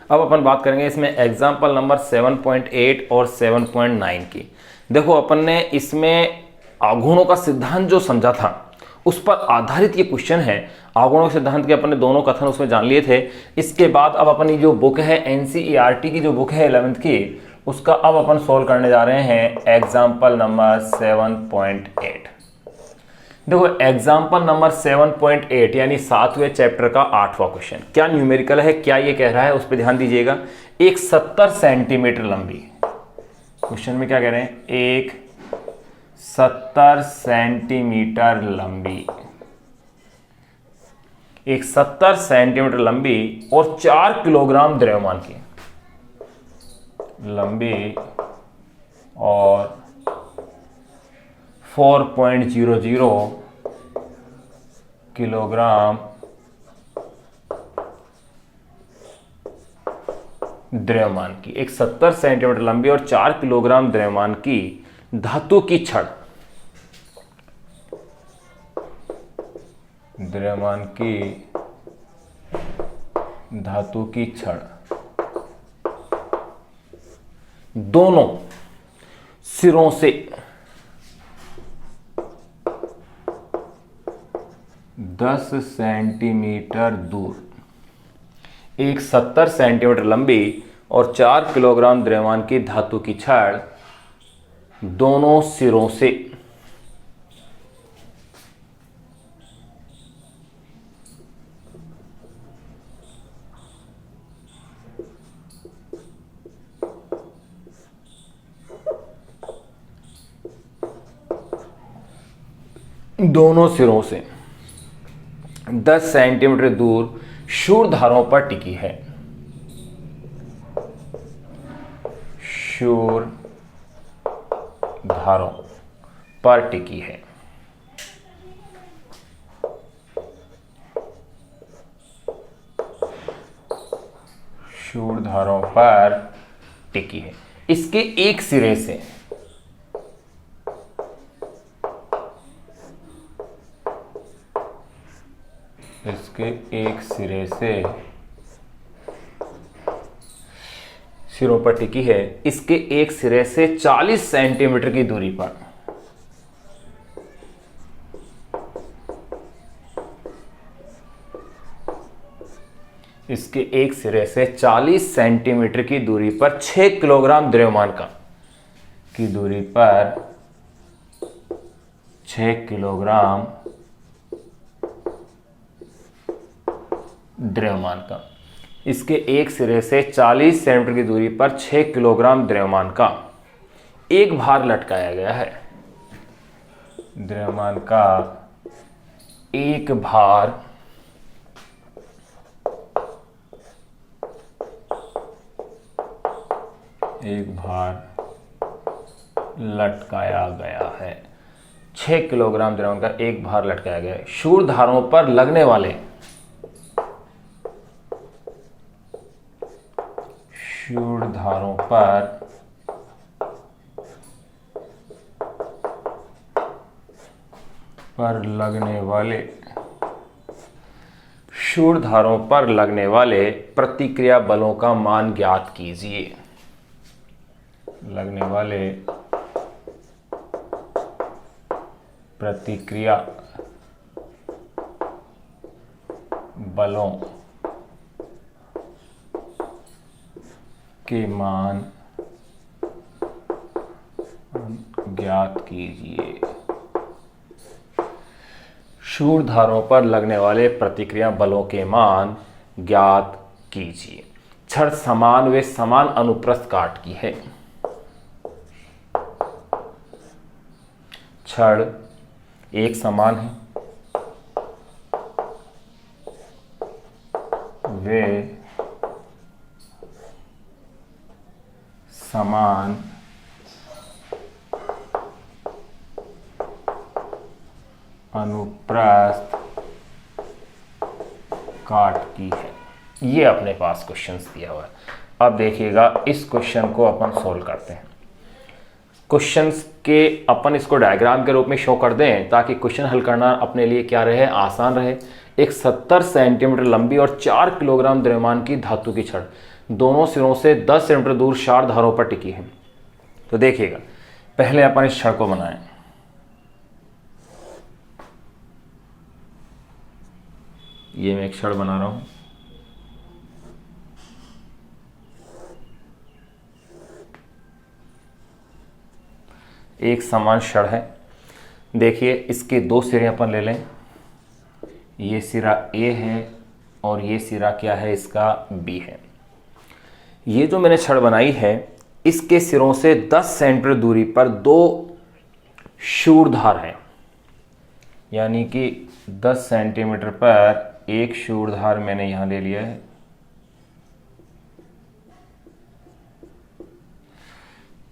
अब अपन बात करेंगे इसमें एग्जाम्पल नंबर 7.8 और 7.9 की। देखो अपन ने इसमें आघूर्णों का सिद्धांत जो समझा था उस पर आधारित ये क्वेश्चन है। आघूर्णों के सिद्धांत के अपन ने दोनों कथन उसमें जान लिए थे। इसके बाद अब अपनी जो बुक है NCERT की जो बुक है 11th की, उसका अब अपन सोल्व करने जा रहे हैं एग्जाम्पल नंबर 7.8। देखो एग्जाम्पल नंबर 7.8 यानी 7वें चैप्टर का 8वां क्वेश्चन क्या न्यूमेरिकल है, क्या ये कह रहा है उस पर ध्यान दीजिएगा। एक 70 सेंटीमीटर लंबी, क्वेश्चन में क्या कह रहे हैं, एक 70 सेंटीमीटर लंबी, एक 70 सेंटीमीटर लंबी और 4 किलोग्राम द्रव्यमान की, लंबी और 4.00 किलोग्राम द्रव्यमान की, एक 70 सेंटीमीटर लंबी और 4 किलोग्राम द्रव्यमान की धातु की छड़, द्रव्यमान की धातु की छड़ दोनों सिरों से 10 सेंटीमीटर दूर, एक 70 सेंटीमीटर लंबी और 4 किलोग्राम द्रव्यमान की धातु की छड़ दोनों सिरों से दोनों सिरों से 10 सेंटीमीटर दूर शूरधारों पर टिकी है, शूरधारों पर टिकी है। शूरधारों पर टिकी है। इसके एक सिरे से सिरों पर टिकी है। इसके एक सिरे से 40 सेंटीमीटर की दूरी पर इसके एक सिरे से 40 सेंटीमीटर की दूरी पर 6 किलोग्राम द्रव्यमान की दूरी पर 6 किलोग्राम द्रव्यमान का, इसके एक सिरे से 40 सेंटीमीटर की दूरी पर 6 किलोग्राम द्रव्यमान का एक भार लटकाया गया है। द्रव्यमान का एक भार लटकाया गया है। 6 किलोग्राम द्रव्यमान का एक भार लटकाया गया है। शूरधारों पर लगने वाले शूरधारों पर लगने वाले प्रतिक्रिया बलों का मान ज्ञात कीजिए। लगने वाले प्रतिक्रिया बलों के मान ज्ञात कीजिए। शूरधारों पर लगने वाले प्रतिक्रिया बलों के मान ज्ञात कीजिए। छड़ समान व समान अनुप्रस्थ काट की है। छड़ एक समान है, वे समान अनुप्रस्थ काट की है। ये अपने पास क्वेश्चंस दिया हुआ है। अब देखिएगा इस क्वेश्चन को अपन सोल्व करते हैं। क्वेश्चंस के अपन इसको डायग्राम के रूप में शो कर दें ताकि क्वेश्चन हल करना अपने लिए क्या रहे, आसान रहे। एक 70 सेंटीमीटर लंबी और 4 किलोग्राम द्रव्यमान की धातु की छड़ दोनों सिरों से 10 सेंटीमीटर दूर क्षार धारों पर टिकी है। तो देखिएगा, पहले अपन इस छड़ को बनाएं। ये मैं एक छड़ बना रहा हूं। एक समान छड़ है। देखिए, इसके दो सिरे अपन ले लें। ये सिरा ए है और ये सिरा क्या है, इसका बी है। ये जो मैंने छड़ बनाई है, इसके सिरों से 10 सेंटीमीटर दूरी पर दो शूरधार है, यानी कि 10 सेंटीमीटर पर एक शूरधार मैंने यहां ले लिया है।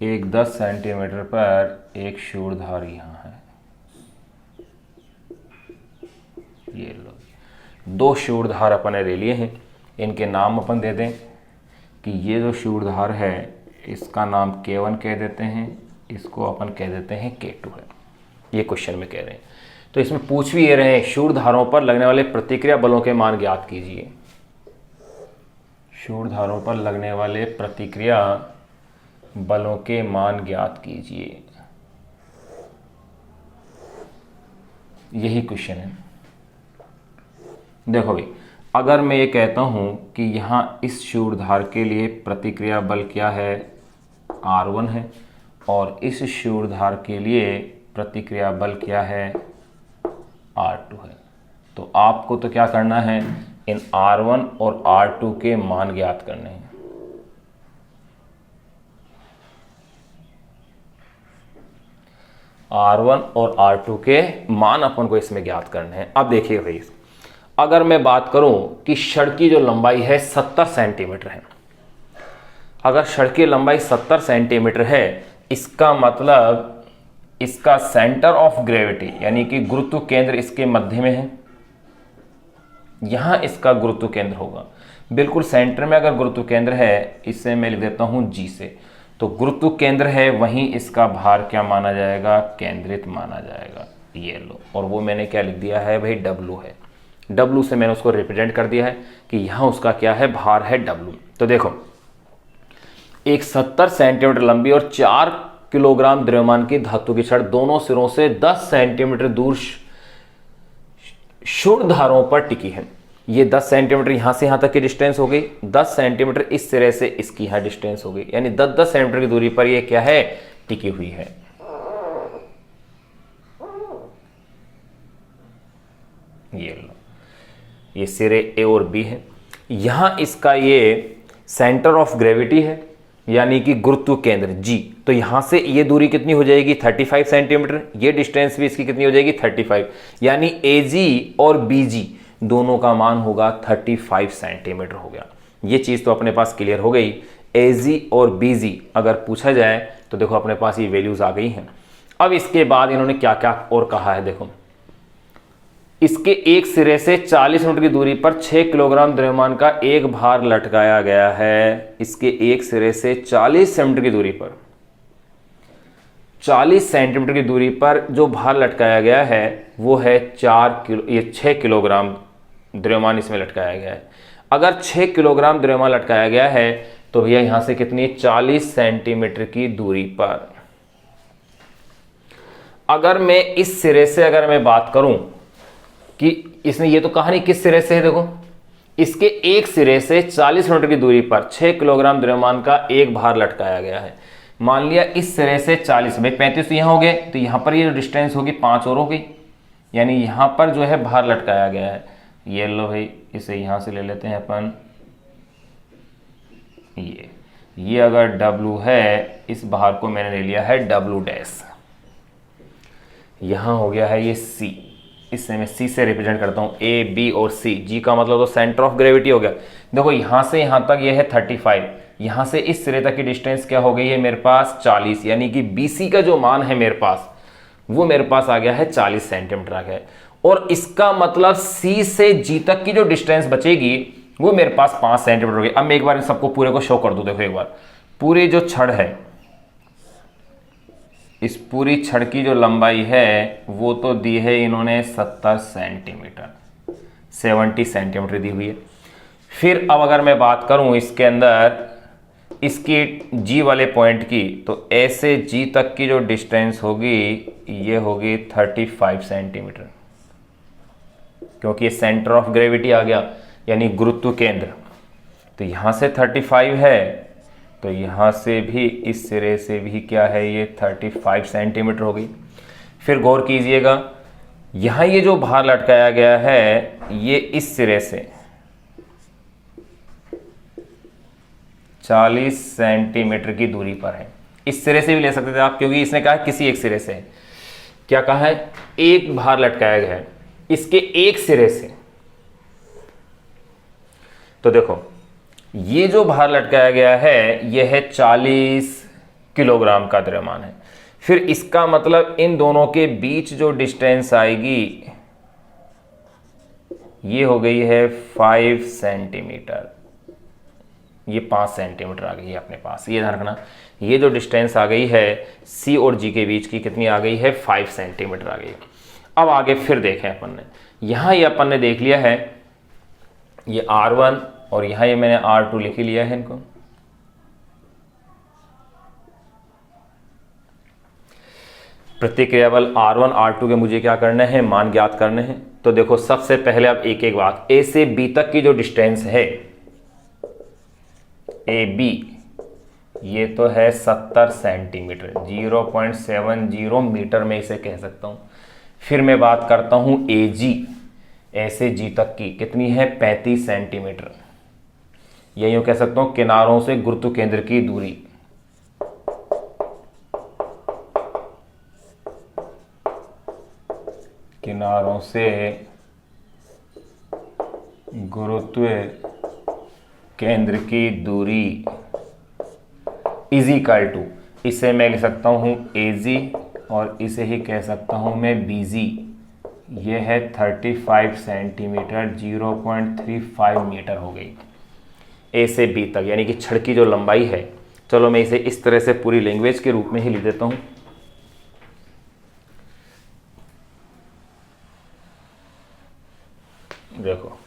एक 10 सेंटीमीटर पर एक शूरधार यहां है। ये लो, दो शूरधार अपन ने ले लिए हैं। इनके नाम अपन दे दें कि ये जो शूरधार है इसका नाम K1 कह देते हैं, इसको अपन कह देते हैं K2 है। ये क्वेश्चन में कह रहे हैं। तो इसमें पूछ भी ये रहे हैं, शूरधारों पर लगने वाले प्रतिक्रिया बलों के मान ज्ञात कीजिए। शूरधारों पर लगने वाले प्रतिक्रिया बलों के मान ज्ञात कीजिए, यही क्वेश्चन है। देखो भाई, अगर मैं ये कहता हूं कि यहां इस शूरधार के लिए प्रतिक्रिया बल क्या है, R1 है, और इस शूरधार के लिए प्रतिक्रिया बल क्या है, R2 है, तो आपको तो क्या करना है, इन R1 और R2 के मान ज्ञात करने हैं। R1 और R2 के मान अपन को इसमें ज्ञात करने हैं। अब देखिए भाई, अगर मैं बात करूं कि छड़ की जो लंबाई है 70 सेंटीमीटर है, अगर छड़ की लंबाई 70 सेंटीमीटर है, इसका मतलब इसका सेंटर ऑफ ग्रेविटी यानी कि गुरुत्व केंद्र इसके मध्य में है। यहां इसका गुरुत्व केंद्र होगा, बिल्कुल सेंटर में अगर गुरुत्व केंद्र है, इससे मैं लिख देता हूं G से, तो गुरुत्व केंद्र है, वहीं इसका भार क्या माना जाएगा, केंद्रित माना जाएगा। ये लो, और वो मैंने क्या लिख दिया है भाई, W है। W से मैंने उसको रिप्रेजेंट कर दिया है कि यहां उसका क्या है, भार है W। तो देखो, एक 70 सेंटीमीटर लंबी और 4 किलोग्राम द्रव्यमान की धातु की छड़ दोनों सिरों से 10 सेंटीमीटर दूर शूरधारों पर टिकी है। ये 10 सेंटीमीटर यहां से यहां तक की डिस्टेंस हो गई, 10 सेंटीमीटर इस सिरे से इसकी यहां डिस्टेंस हो गई, यानी 10-10 सेंटीमीटर की दूरी पर ये क्या है, टिकी हुई है। ये लो, ये सिरे ए और बी है। यहां इसका ये सेंटर ऑफ ग्रेविटी है, यानी कि गुरुत्व केंद्र G। तो यहां से ये दूरी कितनी हो जाएगी, 35 सेंटीमीटर। ये डिस्टेंस भी इसकी कितनी हो जाएगी, 35, यानी AG और BG दोनों का मान होगा 35 सेंटीमीटर हो गया। ये चीज तो अपने पास क्लियर हो गई। AG और BG अगर पूछा जाए तो देखो अपने पास ये वैल्यूज आ गई हैं। अब इसके बाद इन्होंने क्या क्या और कहा है, देखो, इसके एक सिरे से 40 मीटर की दूरी पर 6 किलोग्राम द्रव्यमान का एक भार लटकाया गया है। इसके एक सिरे से 40 सेंटीमीटर की दूरी पर, 40 सेंटीमीटर की दूरी पर जो भार लटकाया गया है वो है 6 किलोग्राम द्रव्यमान इसमें लटकाया गया है। अगर 6 किलोग्राम द्रव्यमान लटकाया गया है तो भैया यहां से कितनी, 40 सेंटीमीटर की दूरी पर। अगर मैं इस सिरे से अगर मैं बात करूं कि इसने ये तो कहा नहीं किस सिरे से है, देखो, इसके एक सिरे से 40 मीटर की दूरी पर 6 किलोग्राम द्रव्यमान का एक भार लटकाया गया है। मान लिया इस सिरे से 40, भाई 35 तो यहां हो गए, तो यहां पर ये जो डिस्टेंस होगी 5 और हो गई, यानी यहां पर जो है भार लटकाया गया है। ये लो भाई, इसे यहां से ले लेते हैं अपन, ये अगर W है, इस भार को मैंने ले लिया है W डैश। यहां हो गया है ये C, इससे मैं C से रिप्रेजेंट करता हूं, A, B और C। G का मतलब तो सेंटर ऑफ ग्रेविटी हो गया। देखो यहां से यहां तक ये है 35, यहां से इस सिरे तक की डिस्टेंस क्या हो गई है मेरे पास, 40, यानी कि BC का जो मान है मेरे पास, वो मेरे पास आ गया है 40 सेंटीमीटर आ गया है। और इसका मतलब C से G तक की जो डिस्टेंस बचेगी वो मेरे पास 5 सेंटीमीटर हो गई। अब मैं एक बार इन सबको पूरे को शो कर दूं। देखो एक बार, पूरी जो छड़ है, इस पूरी छड़ की जो लंबाई है वो तो दी है इन्होंने 70 सेंटीमीटर, 70 सेंटीमीटर दी हुई है। फिर अब अगर मैं बात करूं इसके अंदर इसकी जी वाले पॉइंट की, तो ए से जी तक की जो डिस्टेंस होगी ये होगी 35 सेंटीमीटर, क्योंकि ये सेंटर ऑफ ग्रेविटी आ गया यानी गुरुत्व केंद्र। तो यहां से 35 है, तो यहां से भी इस सिरे से भी क्या है, ये 35 सेंटीमीटर होगी। फिर गौर कीजिएगा, यहां ये जो भार लटकाया गया है ये इस सिरे से 40 सेंटीमीटर की दूरी पर है। इस सिरे से भी ले सकते थे आप, क्योंकि इसने कहा किसी एक सिरे से। क्या कहा है, एक भार लटकाया गया है इसके एक सिरे से। तो देखो ये जो भार लटकाया गया है यह है 40 किलोग्राम का द्रव्यमान है। फिर इसका मतलब इन दोनों के बीच जो डिस्टेंस आएगी ये हो गई है 5 सेंटीमीटर। ये 5 सेंटीमीटर आ गई है अपने पास, ये ध्यान रखना। ये जो डिस्टेंस आ गई है सी और जी के बीच की कितनी आ गई है, 5 सेंटीमीटर आ गई। अब आगे फिर देखें अपन ने, यहां ये अपन ने देख लिया है ये R1 और यहां ये मैंने R2 लिख ही लिया है इनको। प्रतिक्रिया बल R1 R2 के मुझे क्या करना है, मान ज्ञात करने हैं। तो देखो सबसे पहले अब एक एक बात, ए से बी तक की जो डिस्टेंस है ए बी, ये तो है 70 सेंटीमीटर, 0.70 मीटर में इसे कह सकता हूं। फिर मैं बात करता हूं ए जी, ए से जी तक की कितनी है, 35 सेंटीमीटर। या यूं कह सकता हूं किनारों से गुरुत्व केंद्र की दूरी। किनारों से गुरुत्व केंद्र की दूरी इजिकल टू, इसे मैं लिख सकता हूं एजी और इसे ही कह सकता हूं मैं बीजी। ये है 35 सेंटीमीटर, 0.35 मीटर हो गई ए से बी तक, यानी कि छड़ की जो लंबाई है। चलो मैं इसे इस तरह से पूरी लैंग्वेज के रूप में ही लिख देता हूं। देखो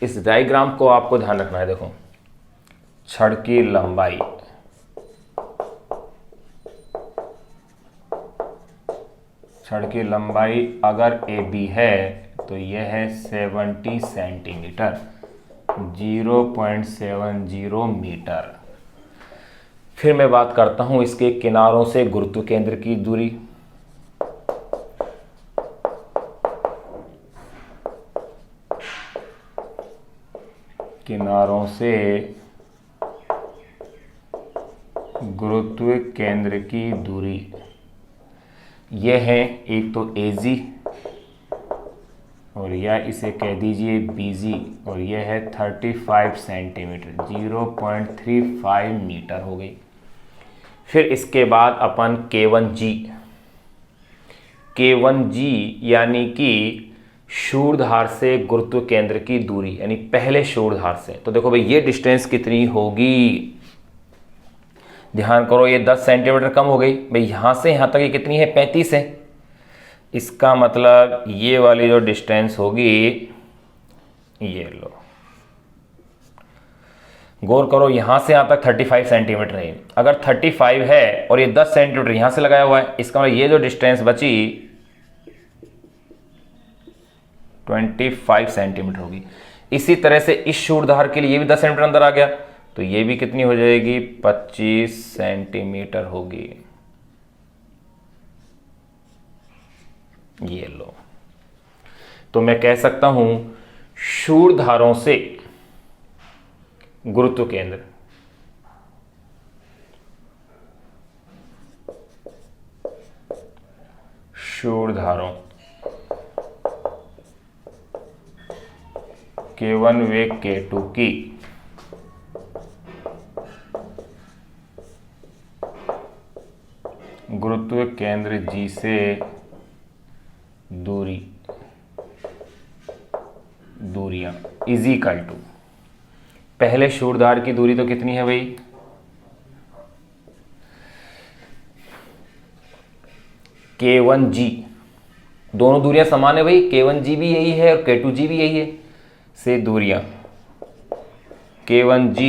इस डायग्राम को आपको ध्यान रखना है। देखो छड़ की लंबाई, छड़ की लंबाई अगर ए बी है तो यह है 70 सेंटीमीटर, 0.70 मीटर। फिर मैं बात करता हूं इसके किनारों से गुरुत्व केंद्र की दूरी। किनारों से गुरुत्व केंद्र की दूरी यह है, एक तो एजी और या इसे कह दीजिए बीजी, और यह है 35 सेंटीमीटर, 0.35 मीटर हो गई। फिर इसके बाद अपन K1G यानी कि शूरधार से गुरुत्व केंद्र की दूरी, यानी पहले शूरधार से। तो देखो भाई ये डिस्टेंस कितनी होगी, ध्यान करो ये 10 सेंटीमीटर कम हो गई भाई। यहां से यहां तक ये कितनी है, 35 है। इसका मतलब ये वाली जो डिस्टेंस होगी, ये लो गौर करो, यहां से यहां तक 35 सेंटीमीटर है। अगर 35 है और ये 10 सेंटीमीटर यहां से लगाया हुआ है, इसका मतलब ये जो डिस्टेंस बची 25 सेंटीमीटर होगी। इसी तरह से इस शूरधार के लिए ये भी 10 सेंटीमीटर अंदर आ गया, तो ये भी कितनी हो जाएगी, 25 सेंटीमीटर होगी। ये लो, तो मैं कह सकता हूं शूरधारों से गुरुत्व केंद्र शूरधारों K1 व K2 की गुरुत्व केंद्र G से दूरियां इजिकल टू, पहले शूरधार की दूरी तो कितनी है भाई, K1G दोनों दूरियां समान है भाई, K1G भी यही है और K2G भी यही है। से दूरियां K1G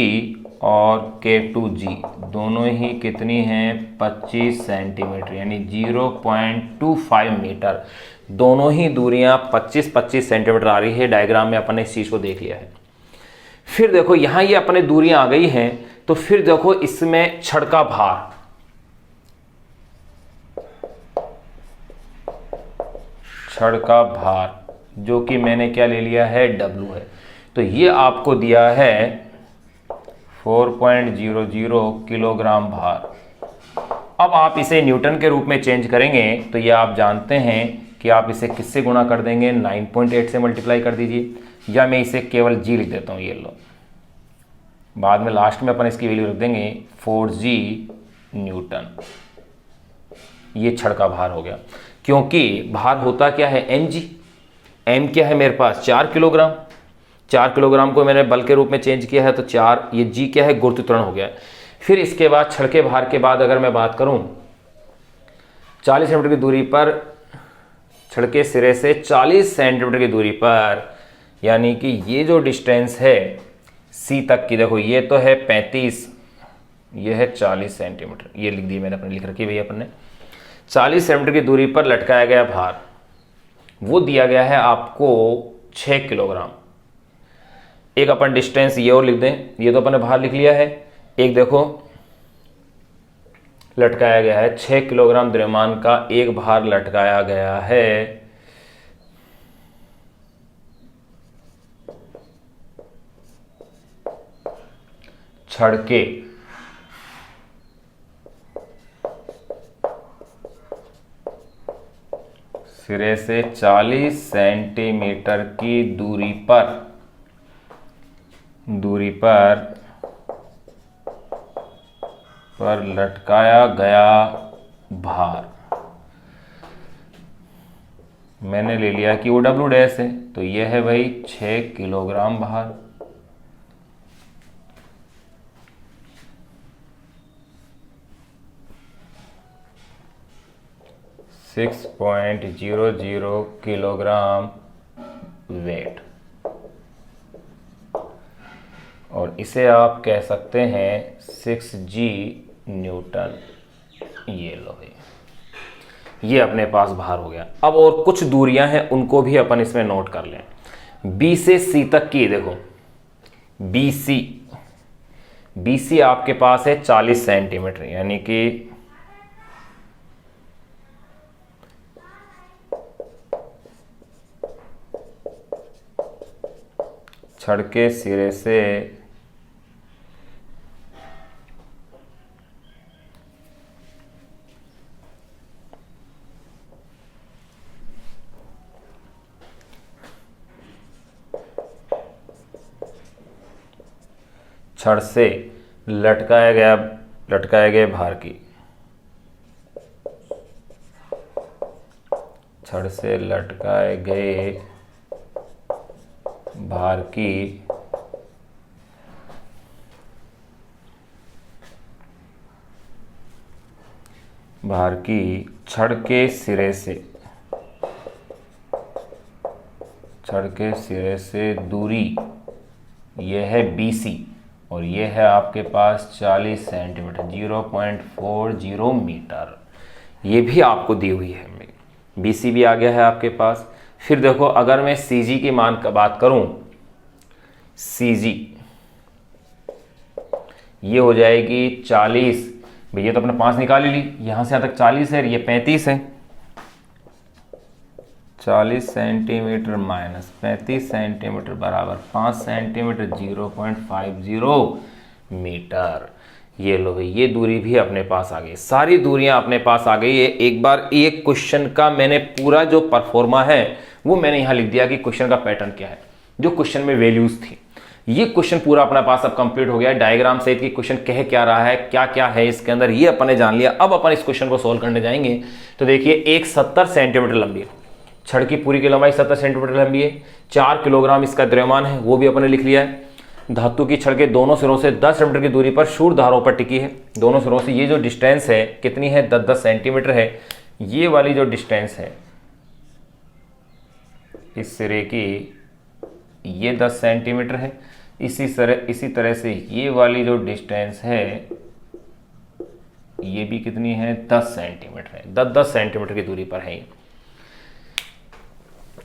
और K2G दोनों ही कितनी हैं, 25 सेंटीमीटर, यानी 0.25 मीटर। दोनों ही दूरियां 25-25 सेंटीमीटर आ रही है। डायग्राम में अपन ने इस चीज को देख लिया है। फिर देखो यहां ये अपने दूरियां आ गई हैं, तो फिर देखो इसमें छड़ का भार, छड़ का भार जो कि मैंने क्या ले लिया है, W है। तो ये आपको दिया है 4.00 किलोग्राम भार। अब आप इसे न्यूटन के रूप में चेंज करेंगे तो ये आप जानते हैं कि आप इसे किससे गुणा कर देंगे, 9.8 से मल्टीप्लाई कर दीजिए, या मैं इसे केवल G लिख देता हूँ, ये लो। बाद में लास्ट में अपन इसकी वैल्यू रख देंगे 4G न्यूटन। ये छड़ का भार हो गया, क्योंकि भार होता क्या है, mg। m क्या है मेरे पास, 4 किलोग्राम। 4 किलोग्राम को मैंने बल के रूप में चेंज किया है, तो 4, ये g क्या है, गुरुत्वाकर्षण हो गया। फिर इसके बाद छड़ के भार के बाद अगर मैं बात करूं, 40 सेंटीमीटर की दूरी पर, छड़ के सिरे से 40 सेंटीमीटर की दूरी पर, यानी कि ये जो डिस्टेंस है C तक की, देखो ये तो है 35, ये है 40 सेंटीमीटर, ये लिख दी मैंने, अपने लिख रखी भैया अपन ने। 40 सेंटीमीटर की दूरी पर लटकाया गया भार वो दिया गया है आपको 6 किलोग्राम। एक अपन डिस्टेंस ये और लिख दें, ये तो अपन ने भार लिख लिया है। एक देखो लटकाया गया है 6 किलोग्राम द्रव्यमान का एक भार लटकाया गया है छड़ के सिरे से 40 सेंटीमीटर की दूरी पर लटकाया गया भार मैंने ले लिया कि वो W डैश है, तो ये है भाई 6 किलोग्राम भार। .00 किलोग्राम वेट, और इसे आप कह सकते हैं 6G न्यूटन। ये लो भाई, ये अपने पास भार हो गया। अब और कुछ दूरियां हैं, उनको भी अपन इसमें नोट कर लें। B से C तक की, देखो BC आपके पास है 40 सेंटीमीटर, यानी कि छड़ के सिरे से छड़ से लटकाए गए भार की, छड़ से लटकाए गए भार की छड़ के सिरे से दूरी, यह है BC, और यह है आपके पास 40 सेंटीमीटर, 0.40 मीटर। ये भी आपको दी हुई है, BC भी आ गया है आपके पास। फिर देखो अगर मैं CG की मान का बात करूं, CG ये हो जाएगी 40, भैया तो अपने 5 निकाल ली, यहां से यहां तक 40 है, ये 35 है। 40 सेंटीमीटर माइनस 35 सेंटीमीटर बराबर 5 सेंटीमीटर, 0.50 मीटर। ये लो भाई, ये दूरी भी अपने पास आ गई, सारी दूरियां अपने पास आ गई है। एक बार ये क्वेश्चन का मैंने पूरा जो परफॉर्मा है वो मैंने यहां लिख दिया कि क्वेश्चन का पैटर्न क्या है, जो क्वेश्चन में वैल्यूज थी। ये क्वेश्चन पूरा अपने पास अब कंप्लीट हो गया है। डायग्राम सहित कि क्वेश्चन कह क्या रहा है, क्या क्या है इसके अंदर, ये अपन ने जान लिया। अब अपन इस क्वेश्चन को सोल्व करने जाएंगे। तो देखिए, एक 70 सेंटीमीटर लंबी है, छड़ की पूरी की लंबाई 70 सेंटीमीटर लंबी है, 4 किलोग्राम इसका द्रव्यमान है, वो भी अपन ने लिख लिया है। धातु की छड़ के दोनों सिरों से 10 सेंटीमीटर की दूरी पर शूर धारों पर टिकी है। दोनों सिरों से ये जो डिस्टेंस है कितनी है, 10-10 सेंटीमीटर है। ये वाली जो डिस्टेंस है इस सिरे की ये 10 सेंटीमीटर है, इसी तरह से ये वाली जो डिस्टेंस है ये भी कितनी है, 10 सेंटीमीटर है, 10 सेंटीमीटर की दूरी पर है ये।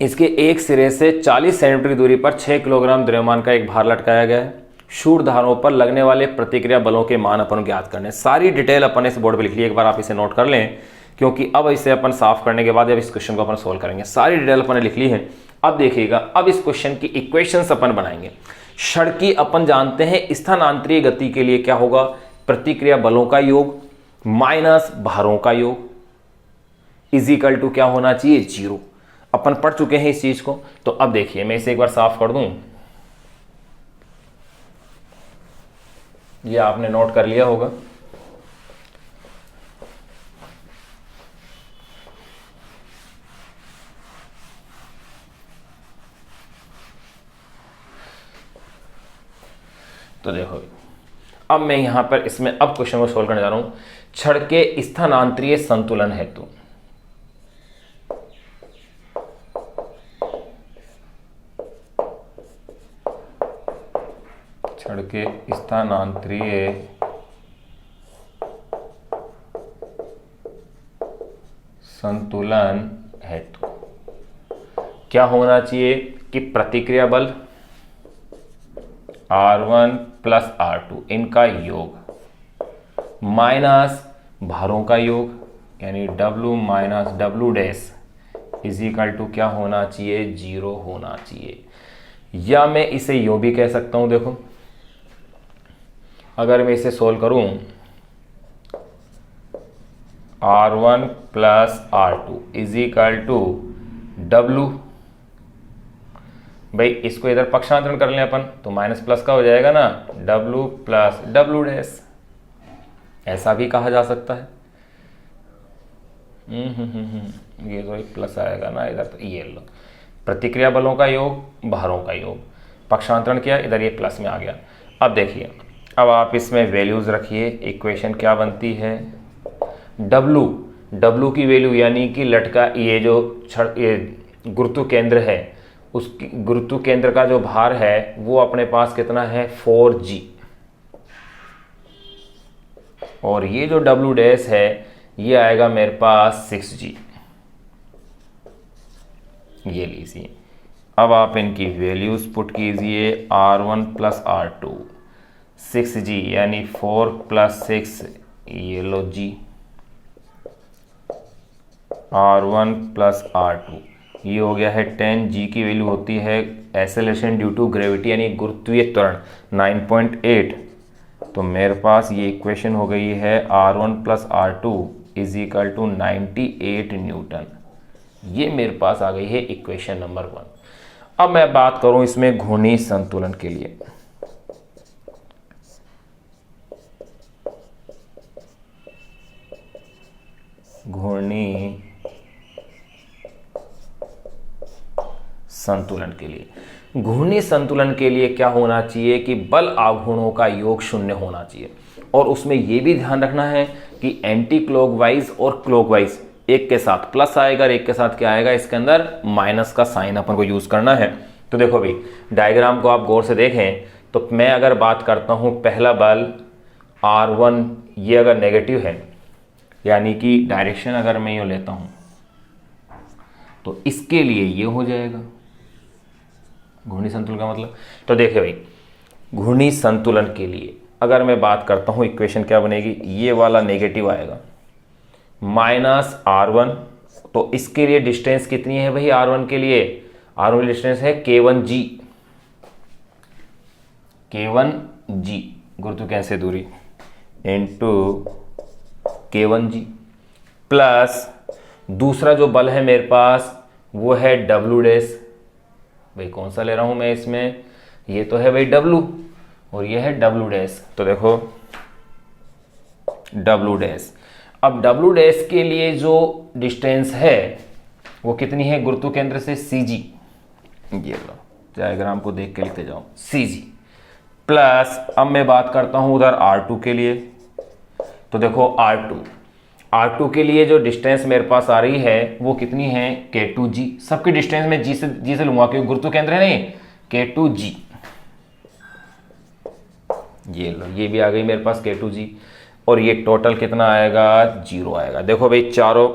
इसके एक सिरे से 40 सेंटीमीटर की दूरी पर 6 किलोग्राम द्रव्यमान का एक भार लटकाया गया है। शूट धारों पर लगने वाले प्रतिक्रिया बलों के मान अपन ज्ञात करने। सारी डिटेल अपन इस बोर्ड पे लिख ली, एक बार आप इसे नोट कर लें, क्योंकि अब इसे अपन साफ करने के बाद अब इस क्वेश्चन को अपन सोल्व करेंगे। सारी डिटेल अपन ने लिख ली है। अब देखिएगा, अब इस क्वेश्चन की इक्वेशंस अपन बनाएंगे। क्षण की अपन जानते हैं स्थानांतरीय गति के लिए क्या होगा, प्रतिक्रिया बलों का योग माइनस भारों का योग इज इक्वल टू क्या होना चाहिए, 0। अपन पढ़ चुके हैं इस चीज को। तो अब देखिए, मैं इसे एक बार साफ कर दूं, ये आपने नोट कर लिया होगा। तो देखो, अब मैं यहां पर इसमें अब क्वेश्चन को सोल्व करने जा रहा हूं। क्षण के स्थानांतरीय संतुलन हेतु क्षण के स्थानांतरीय संतुलन हेतु क्या होना चाहिए कि प्रतिक्रिया बल R1 प्लस R2 इनका योग माइनस भारों का योग यानी W minus W dash is equal to क्या होना चाहिए, 0 होना चाहिए। या मैं इसे यूं भी कह सकता हूं, देखो अगर मैं इसे सोल्व करूं, R1 plus R2 is equal to W, भाई इसको इधर पक्षांतरण कर लें अपन तो माइनस प्लस का हो जाएगा ना, W प्लस W डैश, ऐसा भी कहा जा सकता है। ये तो एक प्लस आएगा ना इधर, तो ये लो प्रतिक्रिया बलों का योग भारों का योग, पक्षांतरण किया इधर, ये प्लस में आ गया। अब देखिए, अब आप इसमें वैल्यूज रखिए। इक्वेशन क्या बनती है, W की वैल्यू यानी कि लटका ये जो ये गुरुत्व केंद्र है, उसकी गुरुत्व केंद्र का जो भार है वो अपने पास कितना है, 4g, और ये जो W डैश है ये आएगा मेरे पास 6g, ये लीजिए। अब आप इनकी वैल्यूज पुट कीजिए, R1 प्लस R2 6g यानी 4 प्लस 6, ये लो g, R1 प्लस R2 ये हो गया है 10g की वैल्यू होती है एक्सेलरेशन ड्यू टू ग्रेविटी यानी गुरुत्वीय त्वरण 9.8। तो मेरे पास ये इक्वेशन हो गई है R1 plus R2 is equal to 98 newton. ये मेरे पास आ गई है इक्वेशन नंबर 1। अब मैं बात करूं इसमें घूर्णी संतुलन के लिए। घूर्णी संतुलन के लिए, घूर्णी संतुलन के लिए क्या होना चाहिए कि बल आघूर्णों का योग 0 होना चाहिए। और उसमें यह भी ध्यान रखना है कि एंटी क्लॉकवाइज और क्लॉकवाइज एक के साथ प्लस आएगा और एक के साथ क्या आएगा, इसके अंदर माइनस का साइन अपन को यूज करना है। तो देखो भाई, डायग्राम को आप गौर से देखें तो मैं अगर बात करता हूं, पहला बल R1 ये अगर नेगेटिव है यानी कि डायरेक्शन अगर मैं यूं लेता हूं तो इसके लिए ये हो जाएगा घूर्णी संतुलन का मतलब। तो देखिए भाई, घूर्णी संतुलन के लिए अगर मैं बात करता हूं इक्वेशन क्या बनेगी, ये वाला नेगेटिव आएगा माइनस R1, तो इसके लिए डिस्टेंस कितनी है भाई, R1 के लिए R1 डिस्टेंस है K1g, K1g गुरुत्वाकर्षण से दूरी इनटू K1g प्लस दूसरा जो बल है मेरे पास वो है W डैश। भाई कौन सा ले रहा हूं मैं इसमें, ये तो है भाई W और ये है W डैश। तो देखो W डैश, अब W डैश के लिए जो डिस्टेंस है वो कितनी है गुरुत्व केंद्र से, CG, ये लो डायग्राम को देख के लिखते जाओ, CG प्लस अब मैं बात करता हूं उधर R2 के लिए। तो देखो R2 R2 के लिए जो डिस्टेंस मेरे पास आ रही है वो कितनी है, K2G। सबकी डिस्टेंस में जी से लूंगा क्योंकि गुरुत्व केंद्र है नहीं, K2G। ये लो, ये भी आ गई मेरे पास K2G। और ये टोटल कितना आएगा, 0 आएगा। देखो भाई चारों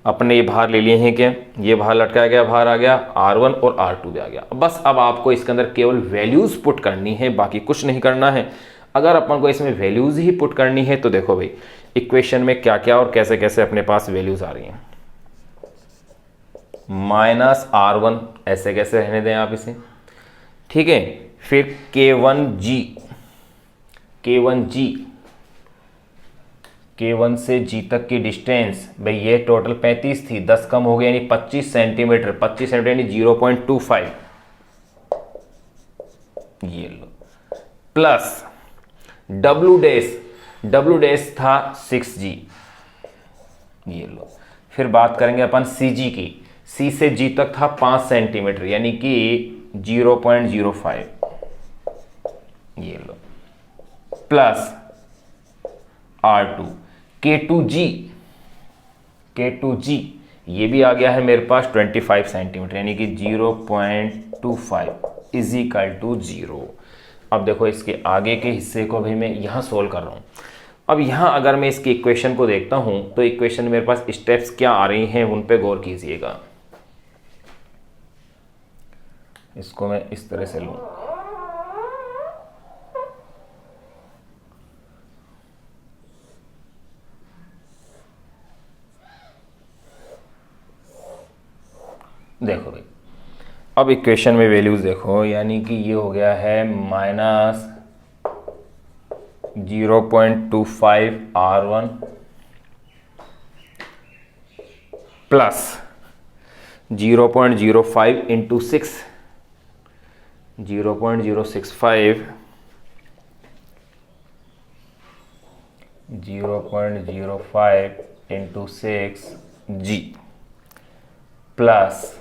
अपने ये भार ले लिए हैं क्या, ये भार लटकाया गया, भार आ गया, R1 और R2 भी आ गया। बस अब आपको इसके अंदर केवल वैल्यूज पुट करनी है, बाकी कुछ नहीं करना है। अगर अपन को इसमें वैल्यूज ही पुट करनी है तो देखो भाई इक्वेशन में क्या क्या और कैसे कैसे अपने पास वैल्यूज आ रही हैं। -R1 ऐसे कैसे रहने दें आप इसे, ठीक है। फिर K1 से G तक की डिस्टेंस भाई ये टोटल 35 थी, 10 कम हो गया यानी 25 सेंटीमीटर, 25 सेंटीमीटर यानी 0.25, ये लो, प्लस W डैश था 6G, ये लो। फिर बात करेंगे अपन CG की, C से G तक था 5 सेंटीमीटर यानी कि 0.05, ये लो, प्लस R2 K2G ये भी आ गया है मेरे पास 25 सेंटीमीटर यानी कि 0.25 इज इक्वल टू 0। अब देखो इसके आगे के हिस्से को भी मैं यहाँ सोल्व कर रहा हूँ। अब यहाँ अगर मैं इसकी इक्वेशन को देखता हूँ तो इक्वेशन में मेरे पास स्टेप्स क्या आ रही हैं उन पे गौर कीजिएगा। इसको मैं इस तरह से लूँ, देखो भाई अब इक्वेशन में वैल्यूज देखो, यानी कि ये हो गया है -0.25 R1 plus 0.05 into 6 0.065 0.05 into 6G plus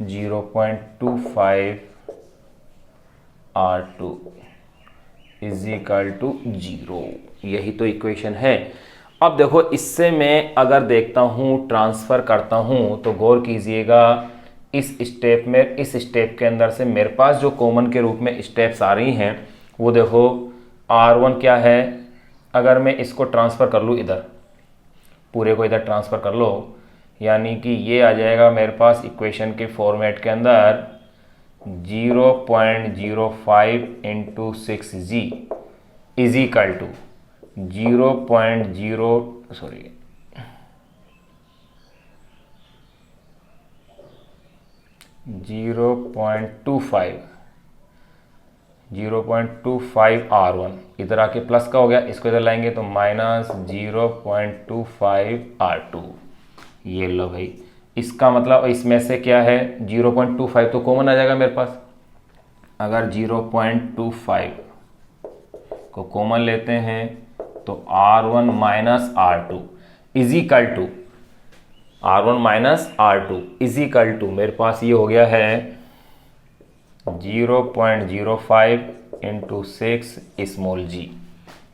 0.25 R2 is equal to 0। यही तो इक्वेशन है। अब देखो इससे मैं अगर देखता हूँ ट्रांसफ़र करता हूँ तो गौर कीजिएगा इस स्टेप में, इस स्टेप के अंदर से मेरे पास जो कॉमन के रूप में स्टेप्स आ रही हैं वो देखो R1 क्या है, अगर मैं इसको ट्रांसफ़र कर लूँ इधर, पूरे को इधर ट्रांसफ़र कर लो यानी कि ये आ जाएगा मेरे पास इक्वेशन के फॉर्मेट के अंदर 0.05 into 6G is equal to 0.25 R1, इधर आके प्लस का हो गया, इसको इधर लाएंगे तो -0.25 R2। ये लो भाई, इसका मतलब इसमें से क्या है 0.25 तो कॉमन आ जाएगा मेरे पास। अगर 0.25 को कॉमन लेते हैं तो R1 minus R2 is equal to मेरे पास ये हो गया है 0.05 इंटू 6 स्मॉल g।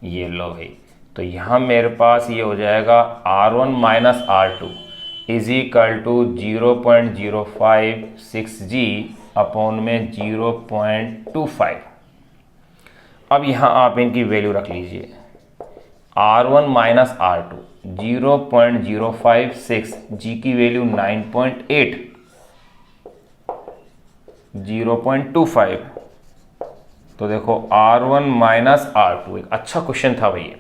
ये लो भाई, तो यहाँ मेरे पास ये हो जाएगा R1 minus R2 is equal to 0.05 6G upon में 0.25। अब यहाँ आप इनकी वैल्यू रख लीजिए, R1 माइनस R2 0.056, G की वैल्यू 9.8, 0.25, तो देखो R1 माइनस R2 एक अच्छा क्वेश्चन था भैया।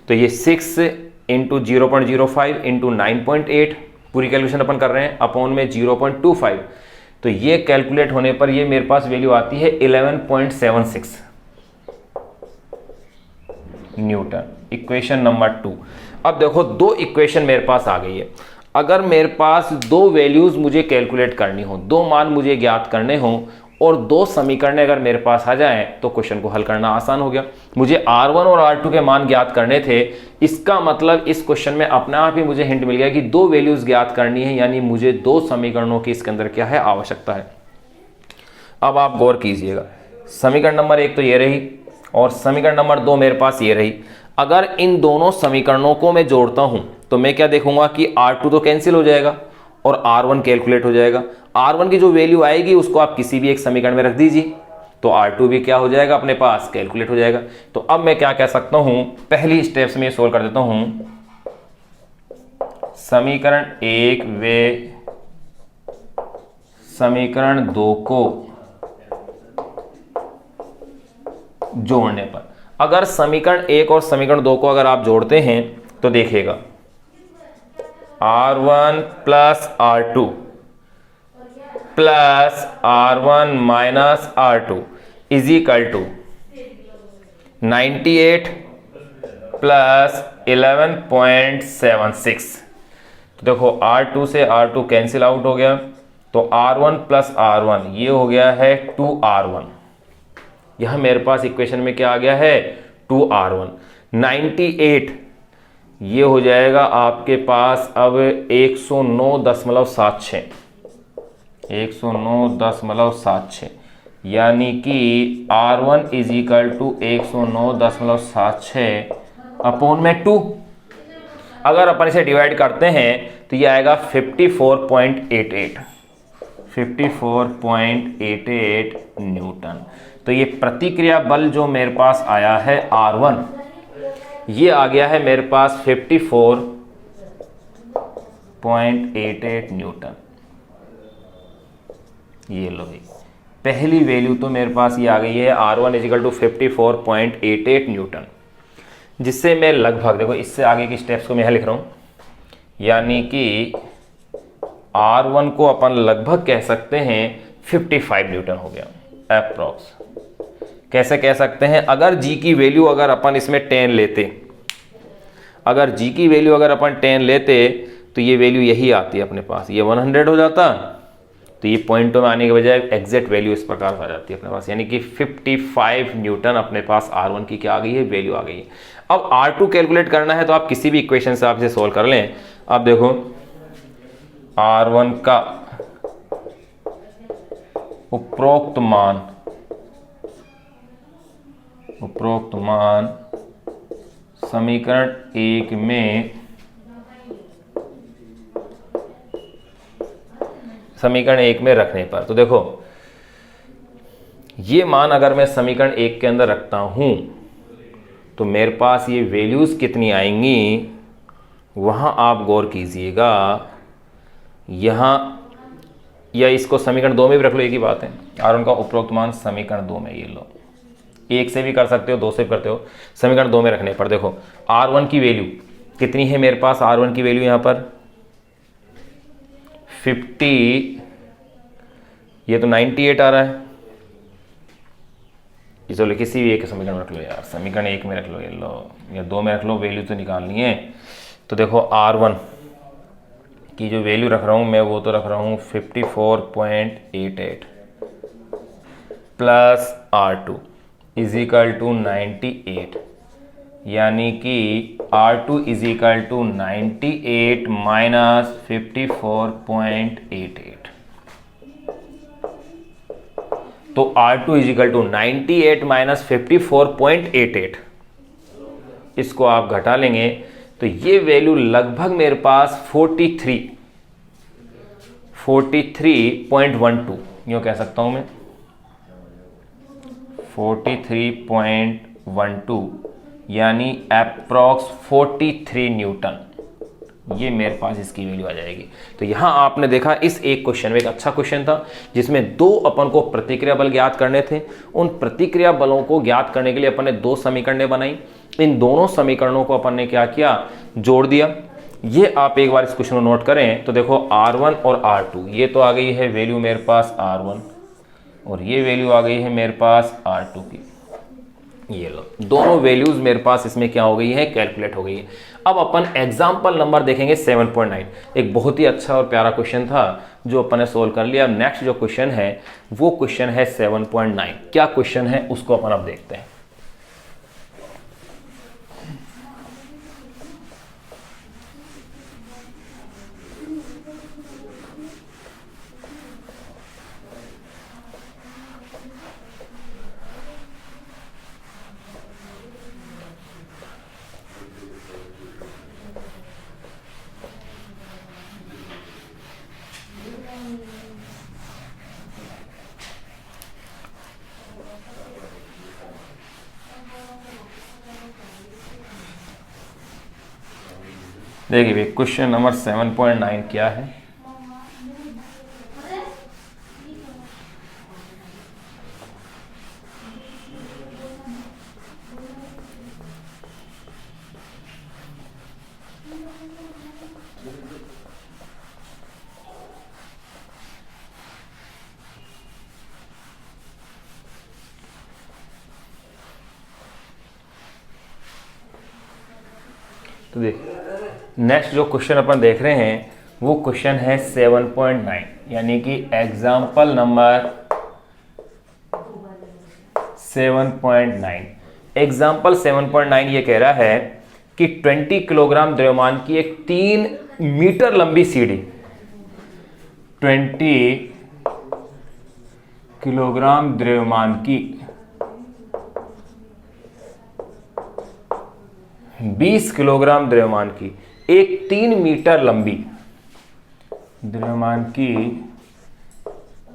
तो ये 6 इंटू 0.05 इंटू 9.8 पूरी कैलकुलेशन अपन कर रहे हैं अपॉन में 0.25, तो ये कैलकुलेट होने पर ये मेरे पास वैल्यू आती है 11.76 न्यूटन। Equation number 2। अब देखो दो इक्वेशन मेरे पास आ गई है। अगर मेरे पास दो वैल्यूज मुझे कैलकुलेट करनी हो, दो मान मुझे ज्ञात करने हो और दो समीकरण अगर मेरे पास आ जाएं तो क्वेश्चन को हल करना आसान हो गया। मुझे R1 और R2 के मान ज्ञात करने थे, इसका मतलब इस क्वेश्चन में अपने आप ही मुझे हिंट मिल गया कि दो वैल्यूज ज्ञात करनी है, यानी मुझे दो समीकरणों की इसके अंदर क्या है आवश्यकता है। अब आप गौर कीजिएगा, समीकरण नंबर 1 तो ये रही और समीकरण नंबर 2 मेरे पास ये रही। अगर इन दोनों समीकरणों को मैं जोड़ता हूं तो मैं क्या देखूंगा कि R2 तो कैंसिल हो जाएगा और R1 कैलकुलेट हो जाएगा। R1 की जो वैल्यू आएगी उसको आप किसी भी एक समीकरण में रख दीजिए, तो R2 भी क्या हो जाएगा अपने पास, कैलकुलेट हो जाएगा। तो अब मैं क्या कह सकता हूं, पहली स्टेप्स में सोल्व कर देता हूं। समीकरण 1 व समीकरण 2 को जोड़ने पर, अगर समीकरण 1 और समीकरण 2 को अगर आप जोड़ते हैं तो देखिएगा R1 plus R2 plus R1 minus R2 is equal to 98 plus 11.76। तो देखो R2 से R2 कैंसिल आउट हो गया, तो R1 प्लस R1 ये हो गया है 2R1। यह मेरे पास इक्वेशन में क्या आ गया है, 2R1। 98 ये हो जाएगा आपके पास अब 109.76, 109.76, यानी कि R1 is equal to 109.76 upon में 2। अगर अपन इसे डिवाइड करते हैं तो ये आएगा 54.88, 54.88 न्यूटन। तो ये प्रतिक्रिया बल जो मेरे पास आया है R1, ये आ गया है मेरे पास 54.88 न्यूटन। ये लो भाई, पहली वैल्यू तो मेरे पास ये आ गई है R1 इजिकल टू 54.88 न्यूटन, जिससे मैं लगभग, देखो इससे आगे की स्टेप्स को मैं लिख रहा हूं, यानी कि R1 को अपन लगभग कह सकते हैं 55 न्यूटन हो गया अप्रॉक्स। कैसे कह सकते हैं, अगर G की वैल्यू अगर अपन इसमें 10 लेते, अगर G की वैल्यू अगर अपन 10 लेते तो ये वैल्यू यही आती है अपने पास, ये 100 हो जाता, तो ये पॉइंटों में आने के बजाय एग्जैक्ट वैल्यू इस प्रकार आ जाती है अपने पास, यानी कि 55 न्यूटन अपने पास R1 की क्या आ गई है, वैल्यू आ गई है। अब R2 कैलकुलेट करना है तो आप किसी भी इक्वेशन से आप इसे सोल्व कर लें। अब देखो R1 का उपरोक्त मान समीकरण 1 में, समीकरण 1 में रखने पर, तो देखो ये मान अगर मैं समीकरण 1 के अंदर रखता हूं तो मेरे पास ये वैल्यूज कितनी आएंगी, वहां आप गौर कीजिएगा। यहां या इसको समीकरण 2 में भी रख लो, एक ही बात है। R1 का उपरोक्त मान समीकरण 2 में, ये लो, 1 से भी कर सकते हो, 2 से भी करते हो, समीकरण 2 में रखने पर देखो R1 की वैल्यू कितनी है मेरे पास, R1 की वैल्यू यहां पर 50, ये तो 98 आ रहा है। चलो किसी भी एक समीकरण में रख लो यार, समीकरण 1 में रख लो, ये लो, या 2 में रख लो, वैल्यू तो निकालनी है। तो देखो R1 की जो वैल्यू रख रहा हूं मैं, वो तो रख रहा हूं 54.88 plus R2 is equal to 98, यानी कि R2 is equal to 98 minus 54.88। तो R2 is equal to 98 minus 54.88, इसको आप घटा लेंगे तो ये वैल्यू लगभग मेरे पास 43.12 यूं कह सकता हूं मैं, 43.12, यानी अप्रॉक्स 43 न्यूटन, ये मेरे पास इसकी वैल्यू आ जाएगी। तो यहां आपने देखा इस एक क्वेश्चन में, एक अच्छा क्वेश्चन था जिसमें दो अपन को प्रतिक्रिया बल ज्ञात करने थे। उन प्रतिक्रिया बलों को ज्ञात करने के लिए अपन ने दो समीकरणें बनाई, इन दोनों समीकरणों को अपन ने क्या किया, जोड़ दिया। ये आप एक बार इस क्वेश्चन को नोट करें तो देखो R1 और R2, ये तो आ गई है वैल्यू मेरे पास R1 और ये वैल्यू आ गई है मेरे पास R2 की। ये लो, दोनों वैल्यूज मेरे पास इसमें क्या हो गई है, कैलकुलेट हो गई है। अब अपन एग्जाम्पल नंबर देखेंगे 7.9। एक बहुत ही अच्छा और प्यारा क्वेश्चन था जो अपन ने सोल्व कर लिया। अब नेक्स्ट जो क्वेश्चन है वो क्वेश्चन है 7.9। क्या क्वेश्चन है उसको अपन अब देखते हैं। देखिए क्वेश्चन नंबर 7.9 क्या है। तो देखिए नेक्स्ट जो क्वेश्चन अपन देख रहे हैं वो क्वेश्चन है 7.9, यानी कि एग्जाम्पल नंबर 7.9। एग्जाम्पल 7.9 ये कह रहा है कि 20 किलोग्राम द्रव्यमान की एक 3 मीटर लंबी सीढ़ी, 20 किलोग्राम द्रव्यमान की 20 किलोग्राम द्रव्यमान की एक 3 मीटर लंबी द्रव्यमान की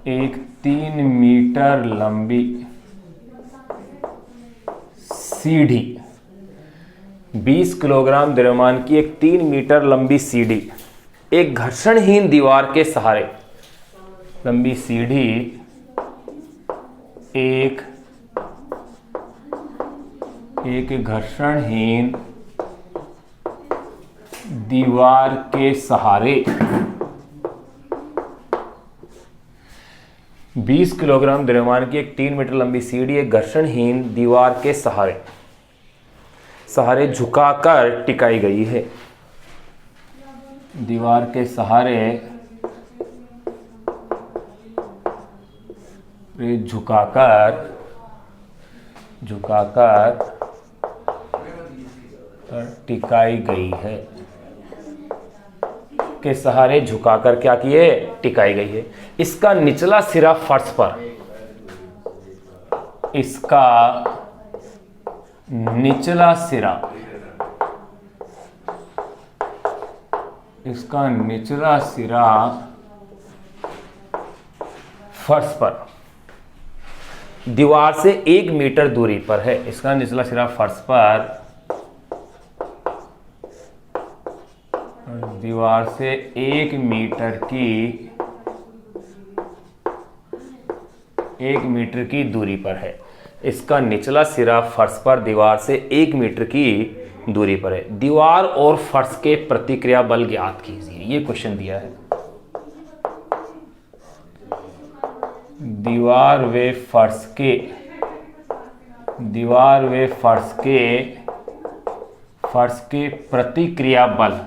एक 3 मीटर लंबी सीढ़ी, 20 किलोग्राम द्रव्यमान की एक 3 मीटर लंबी सीढ़ी एक घर्षणहीन दीवार के सहारे, लंबी सीढ़ी एक घर्षणहीन दीवार के सहारे 20 किलोग्राम द्रव्यमान की एक 3 मीटर लंबी सीढ़ी एक घर्षणहीन दीवार के सहारे झुकाकर टिकाई गई है। दीवार के सहारे झुकाकर टिकाई गई है, के सहारे झुकाकर क्या किए, टिकाई गई है। इसका निचला सिरा फर्श पर, इसका निचला सिरा फर्श पर दीवार से 1 मीटर दूरी पर है। इसका निचला सिरा फर्श पर दीवार से 1 मीटर की दूरी पर है। इसका निचला सिरा फर्श पर दीवार से 1 मीटर की दूरी पर है। दीवार और फर्श के प्रतिक्रिया बल ज्ञात कीजिए। ये क्वेश्चन दिया है। दीवार व फर्श के प्रतिक्रिया बल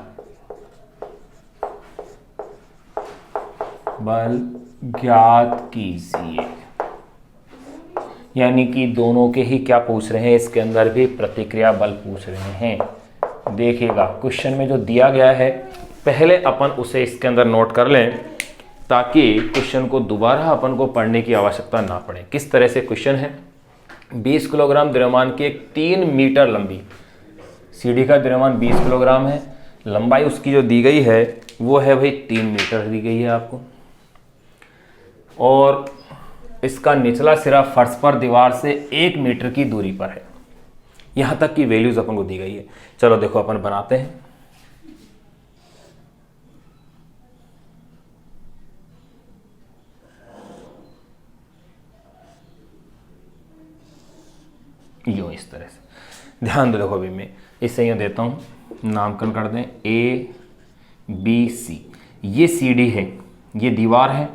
ज्ञात कीजिए। यानी कि दोनों के ही क्या पूछ रहे हैं, इसके अंदर भी प्रतिक्रिया बल पूछ रहे हैं। देखिएगा क्वेश्चन में जो दिया गया है पहले अपन उसे इसके अंदर नोट कर लें ताकि क्वेश्चन को दोबारा अपन को पढ़ने की आवश्यकता ना पड़े। किस तरह से क्वेश्चन है, 20 किलोग्राम द्रव्यमान की एक 3 मीटर लंबी सीढ़ी का द्रव्यमान 20 किलोग्राम है, लंबाई उसकी जो दी गई है वो है भाई 3 मीटर दी गई है आपको, और इसका निचला सिरा फर्श पर दीवार से 1 मीटर की दूरी पर है। यहां तक की वैल्यूज अपन को दी गई है। चलो देखो अपन बनाते हैं। यूं इस तरह से ध्यान दो। देखो अभी मैं इसे यूं देता हूं, नामकरण कर दें ABC। ये CD है, ये दीवार है,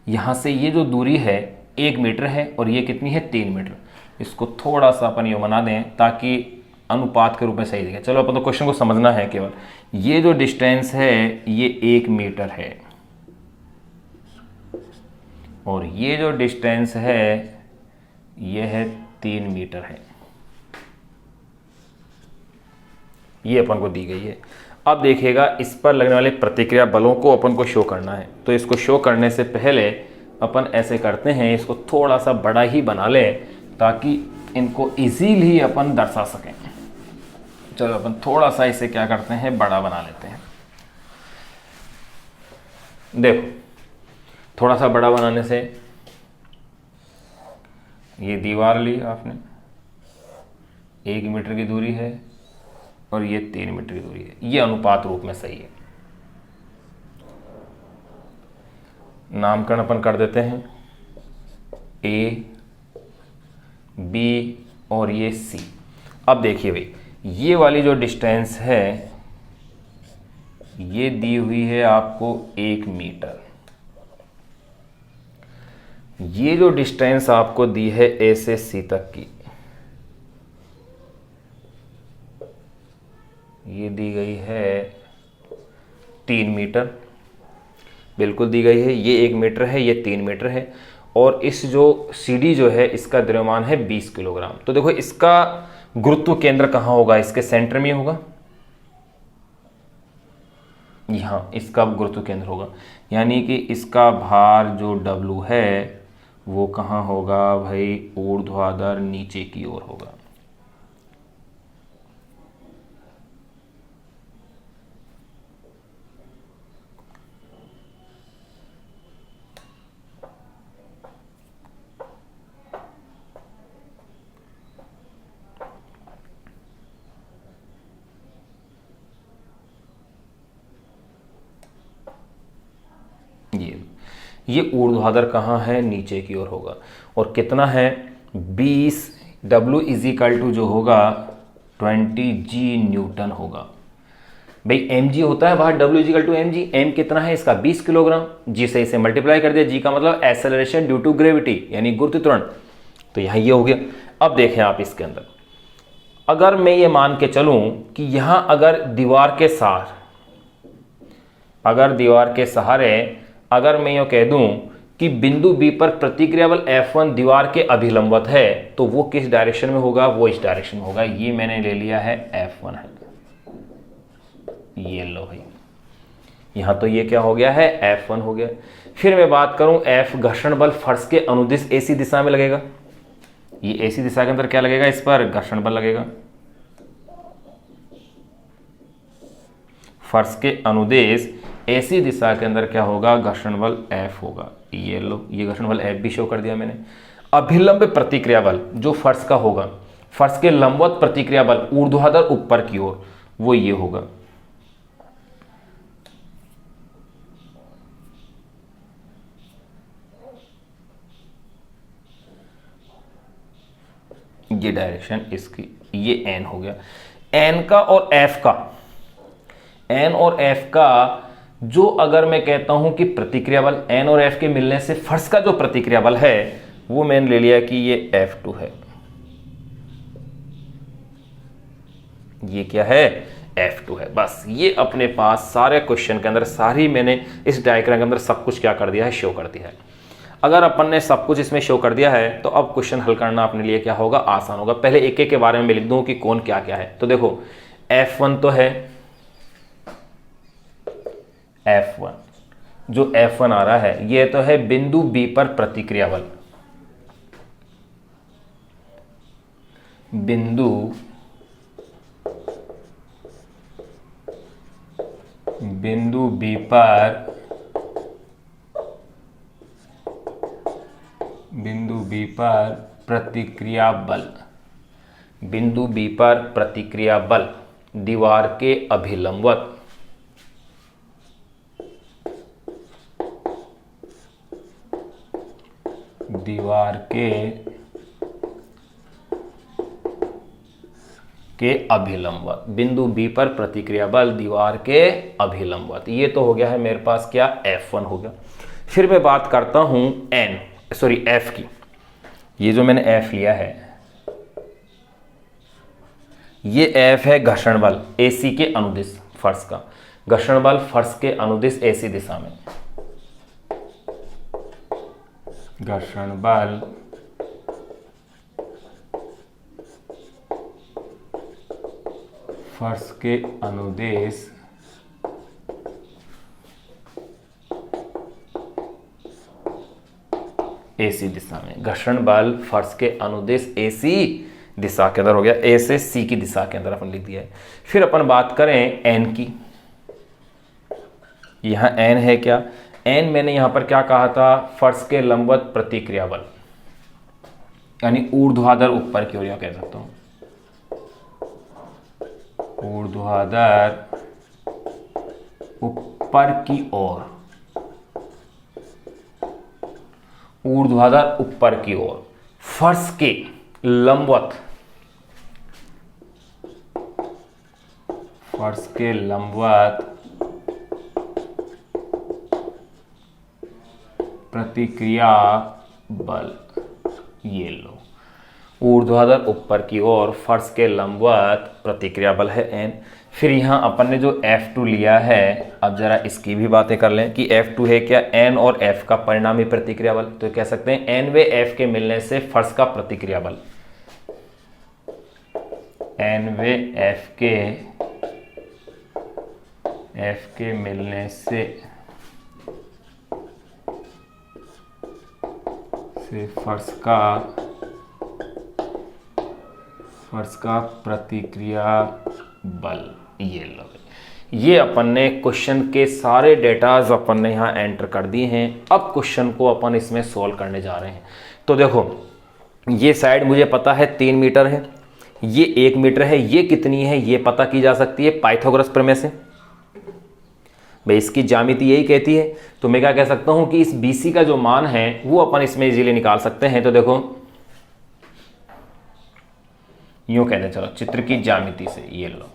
यहां से ये जो दूरी है 1 मीटर है और ये कितनी है 3 मीटर। इसको थोड़ा सा अपन यूं बना दें ताकि अनुपात के रूप में सही दिखे। चलो अपन तो क्वेश्चन को समझना है केवल। ये जो डिस्टेंस है ये 1 मीटर है और ये जो डिस्टेंस है ये है 3 मीटर है। ये अपन को दी गई है। अब देखिएगा इस पर लगने वाले प्रतिक्रिया बलों को अपन को शो करना है। तो इसको शो करने से पहले अपन ऐसे करते हैं, इसको थोड़ा सा बड़ा ही बना लें ताकि इनको इजीली अपन दर्शा सकें। चलो अपन थोड़ा सा इसे क्या करते हैं, बड़ा बना लेते हैं। देखो थोड़ा सा बड़ा बनाने से ये दीवार ली आपने, 1 मीटर की दूरी है और ये 3 मीटर की दूरी है। ये अनुपात रूप में सही है। नामकरण अपन कर देते हैं, ए, बी और ये सी। अब देखिए भाई, ये वाली जो डिस्टेंस है ये दी हुई है आपको 1 मीटर। ये जो डिस्टेंस आपको दी है ए से सी तक की, ये दी गई है 3 मीटर, बिल्कुल दी गई है। ये 1 मीटर है, ये 3 मीटर है, और इस जो सीडी जो है इसका द्रव्यमान है 20 किलोग्राम। तो देखो इसका गुरुत्व केंद्र कहाँ होगा, इसके सेंटर में होगा, यहाँ इसका गुरुत्व केंद्र होगा। यानी कि इसका भार जो W है वो कहाँ होगा भाई, ऊर्ध्वाधर नीचे की ओर होगा। ये ऊर्ध्वाधर कहाँ है, नीचे की ओर होगा। और कितना है, 20, W इजिकल टू जो होगा 20 G न्यूटन होगा। भाई mg होता है बाहर, W is equal to mg, m कितना है इसका 20 किलोग्राम, g से इसे मल्टीप्लाई कर दिया, g का मतलब एक्सेलरेशन ड्यू टू ग्रेविटी यानी गुरुत्व त्वरण। तो यहाँ ये हो गया। अब देखें आप इसके अंदर, अगर मैं ये मान के चलूं कि यहाँ अगर दीवार के सहारे अगर मैं यूँ कह दूं कि बिंदु B पर प्रतिक्रिया बल F1 दीवार के अभिलंबवत है, तो वो किस डायरेक्शन में होगा, वो इस डायरेक्शन में होगा। ये मैंने ले लिया है F1 है, ये लो भाई, यहाँ तो ये क्या हो गया है, F1 हो गया। फिर मैं बात करूं F घर्षण बल फर्श के अनुदिश AC दिशा में लगेगा। ये AC दिशा के अंदर क्या लगेगा, इस पर घर्षण बल लगेगा। फर्श के अनुदेश AC दिशा के अंदर क्या होगा, घर्षण बल F होगा। ये लो, ये घर्षण बल F भी शो कर दिया मैंने। अभिलंब प्रतिक्रिया बल जो फर्श का होगा, फर्श के लंबवत प्रतिक्रिया बल ऊर्ध्वाधर ऊपर की ओर, वो ये होगा। ये डायरेक्शन इसकी, ये N हो गया। N का और F का, N और F का जो अगर मैं कहता हूं कि प्रतिक्रिया बल, N और F के मिलने से फर्श का जो प्रतिक्रिया बल है वो मैंने ले लिया कि ये F2 है। ये क्या है, F2 है। बस ये अपने पास सारे क्वेश्चन के अंदर, सारी मैंने इस डायग्राम के अंदर सब कुछ क्या कर दिया है, शो कर दिया है। अगर अपन ने सब कुछ इसमें शो कर दिया है तो अब क्वेश्चन हल करना अपने लिए क्या होगा, आसान होगा। पहले एक एक के बारे में लिख दूं कि कौन क्या क्या है। तो देखो F1 तो है, F1 जो F1 आ रहा है ये तो है बिंदु B पर प्रतिक्रिया बल। बिंदु B पर प्रतिक्रिया बल, बिंदु B पर प्रतिक्रिया बल दीवार के अभिलंबवत अभिलंबवत, बिंदु B पर प्रतिक्रिया बल दीवार के अभिलंबवत। ये तो हो गया है मेरे पास क्या, F1 हो गया। फिर मैं बात करता हूं F की। ये जो मैंने F लिया है, ये F है घर्षण बल AC के अनुदिश, फर्श का घर्षण बल फर्श के अनुदिश AC दिशा में, घर्षण बल फर्श के अनुदेश AC दिशा में, घर्षण बल फर्श के अनुदेश AC दिशा के अंदर हो गया। A से C की दिशा के अंदर अपन लिख दिया है। फिर अपन बात करें N की। यहां N है क्या, N मैंने यहां पर क्या कहा था, फर्श के लंबवत प्रतिक्रिया बल यानी ऊर्ध्वाधर ऊपर की ओर कह सकता हूं। ऊर्ध्वाधर ऊपर की ओर, ऊर्ध्वाधर ऊपर की ओर, फर्श के लंबवत, फर्श के लंबवत प्रतिक्रिया बल, ये लो, ऊर्ध्वाधर ऊपर की ओर फर्श के लंबवत प्रतिक्रिया बल है N। फिर यहाँ अपन ने जो F2 लिया है, अब जरा इसकी भी बातें कर लें कि F2 है क्या, N और F का परिणामी प्रतिक्रिया बल। तो कह सकते हैं N वे F के मिलने से फर्श का प्रतिक्रिया बल, N वे F के मिलने से फर्श का प्रतिक्रिया बल, ये लो। ये अपन ने क्वेश्चन के सारे डेटाज अपन ने यहाँ एंटर कर दिए हैं। अब क्वेश्चन को अपन इसमें सॉल्व करने जा रहे हैं। तो देखो, ये साइड मुझे पता है 3 मीटर है, ये 1 मीटर है, ये कितनी है ये पता की जा सकती है पाइथागोरस प्रमेय से। भाई इसकी ज्यामिति यही कहती है। तो मैं क्या कह सकता हूं कि इस BC का जो मान है वो अपन इसमें इजीली निकाल सकते हैं। तो देखो यूं कहते हैं, चलो चित्र की ज्यामिति से, ये लो,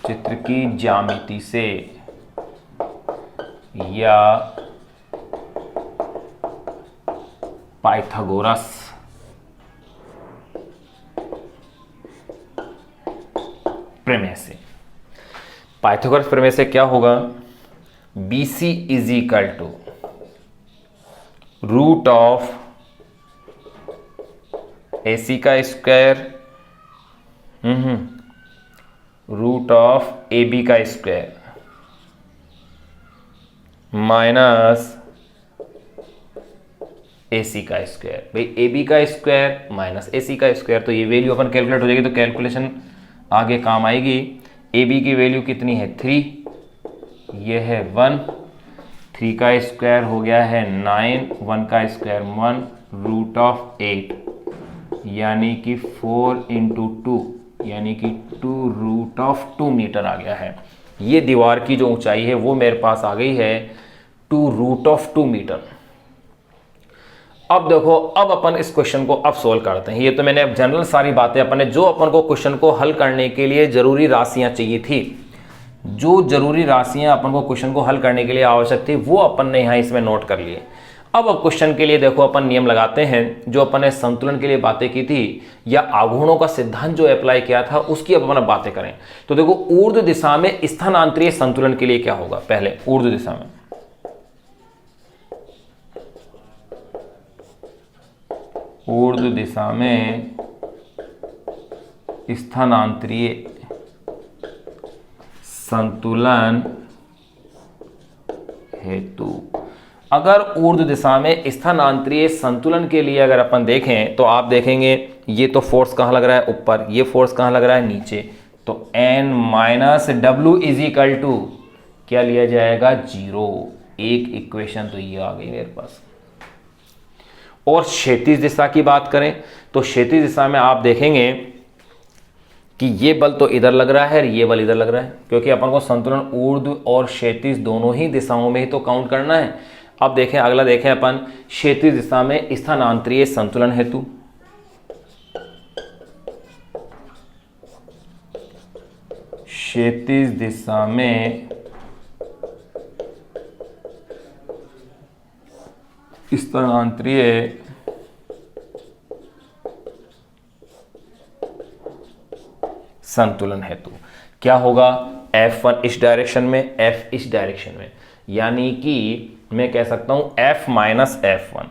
चित्र की ज्यामिति से या पाइथागोरस प्रमेय से, पाइथागोरस प्रमेय से क्या होगा, BC is equal to root of AC का स्क्वायर रूट ऑफ AB का स्क्वायर माइनस AC का स्क्वायर। भाई AB का स्क्वायर माइनस AC का स्क्वायर, तो ये वैल्यू अपन कैलकुलेट हो जाएगी, तो कैलकुलेशन आगे काम आएगी। AB की वैल्यू कितनी है 3, ये है 1, 3 का स्क्वायर हो गया है 9, 1 का स्क्वायर 1, रूट ऑफ 8 यानी कि 4 इंटू 2 यानी कि 2 रूट ऑफ 2 मीटर आ गया है। ये दीवार की जो ऊंचाई है वो मेरे पास आ गई है 2 रूट ऑफ 2 मीटर। अब देखो, अब अपन इस क्वेश्चन को अब सोल्व करते हैं। ये तो मैंने अब जनरल सारी बातें अपन ने, जो अपन को क्वेश्चन को हल करने के लिए जरूरी राशियां चाहिए थी, जो जरूरी राशियां अपन को क्वेश्चन को हल करने के लिए आवश्यक थी, वो अपन ने यहाँ इसमें नोट कर लिए। अब क्वेश्चन के लिए देखो अपन नियम लगाते हैं, जो अपन ने संतुलन के लिए बातें की थी या आघूर्णों का सिद्धांत जो अप्लाई किया था उसकी अब अपन बातें करें। तो देखो, ऊर्ध्व दिशा में स्थानांतरीय संतुलन के लिए क्या होगा, पहले ऊर्ध्व दिशा में स्थानांतरीय संतुलन हेतु, अगर ऊर्ध्व दिशा में स्थानांतरीय संतुलन के लिए अगर अपन देखें तो आप देखेंगे ये तो फोर्स कहां लग रहा है ऊपर, ये फोर्स कहां लग रहा है नीचे, तो N minus W is equal to क्या लिया जाएगा 0। एक इक्वेशन तो ये आ गई मेरे पास। और क्षैतिज दिशा की बात करें तो क्षैतिज दिशा में आप देखेंगे कि ये बल तो इधर लग रहा है, ये बल इधर लग रहा है, क्योंकि अपन को संतुलन ऊर्ध्व और क्षैतिज दोनों ही दिशाओं में ही तो काउंट करना है। अब देखें, अगला देखें अपन क्षैतिज दिशा में स्थानांतरीय संतुलन हेतु। क्षैतिज दिशा में स्थानांतरीय संतुलन हेतु क्या होगा, F1 इस डायरेक्शन में, F इस डायरेक्शन में, यानी कि मैं कह सकता हूं F minus F1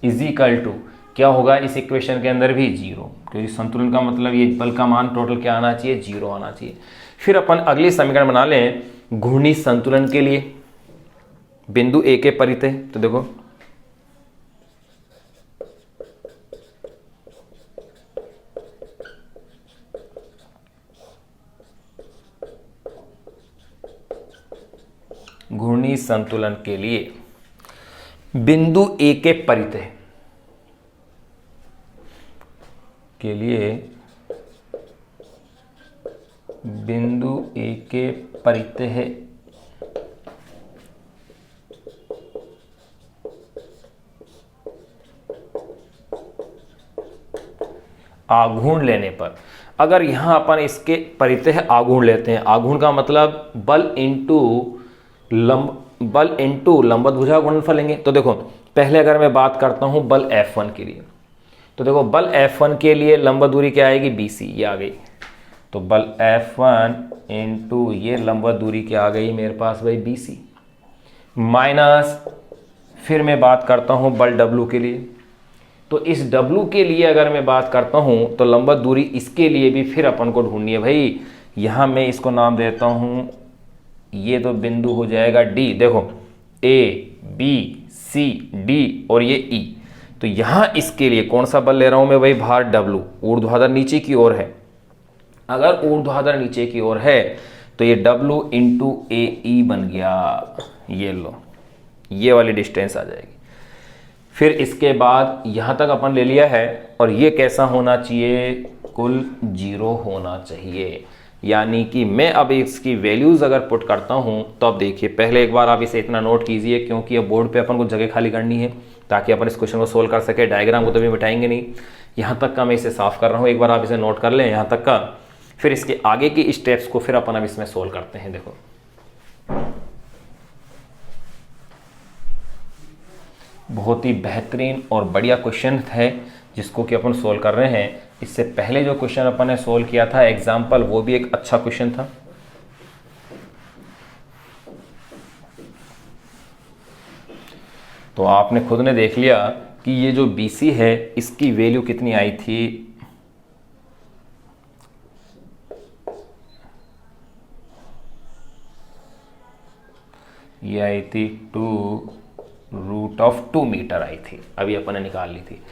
is equal to क्या होगा इस इक्वेशन के अंदर भी 0, क्योंकि संतुलन का मतलब ये बल का मान टोटल क्या आना चाहिए 0 आना चाहिए। फिर अपन अगली समीकरण बना लें घूर्णी संतुलन के लिए बिंदु A के परितः। तो देखो घूर्णी संतुलन के लिए बिंदु A के परितः के लिए बिंदु ए के परितः आघूर्ण लेने पर, अगर यहां अपन इसके परितः आघूर्ण लेते हैं, आघूर्ण का मतलब बल इंटू लंबवत भुजा गुणनफल लेंगे। तो देखो पहले अगर मैं बात करता हूं बल F1 के लिए, तो देखो बल F1 के लिए लंबवत दूरी क्या आएगी, BC, ये आ गई। तो बल F1 इंटू ये लंबवत दूरी क्या आ गई मेरे पास भाई, BC, माइनस फिर मैं बात करता हूं बल W के लिए। तो इस W के लिए अगर मैं बात करता हूं तो लंबवत दूरी इसके लिए भी फिर अपन को ढूंढनी है भाई। यहां मैं इसको नाम देता हूं, ये तो बिंदु हो जाएगा D, देखो A B C D और ये E। तो यहां इसके लिए कौन सा बल ले रहा हूं मैं भाई, भार W, ऊर्ध्वाधर नीचे की ओर है। अगर ऊर्ध्वाधर नीचे की ओर है तो ये W इंटू AE बन गया, ये लो, ये वाली डिस्टेंस आ जाएगी। फिर इसके बाद यहां तक अपन ले लिया है, और ये कैसा होना चाहिए, कुल 0 होना चाहिए। यानी कि मैं अब इसकी वैल्यूज अगर पुट करता हूं तो अब देखिए, पहले एक बार आप इसे इतना नोट कीजिए, क्योंकि अब बोर्ड पे अपन को जगह खाली करनी है ताकि अपन इस क्वेश्चन को सोल्व कर सके। डायग्राम को तो भी बिठाएंगे नहीं, यहां तक का मैं इसे साफ कर रहा हूं, एक बार आप इसे नोट कर लें यहां तक का। फिर इसके आगे की स्टेप्स को फिर अपन अब इसमें सोल्व करते हैं। देखो बहुत ही बेहतरीन और बढ़िया क्वेश्चन है जिसको कि अपन सोल्व कर रहे हैं। इससे पहले जो क्वेश्चन अपन ने सोल्व किया था एग्जाम्पल, वो भी एक अच्छा क्वेश्चन था। तो आपने खुद ने देख लिया कि ये जो BC है इसकी वैल्यू कितनी आई थी, ये आई थी 2√2 मीटर आई थी, अभी अपन ने निकाल ली थी।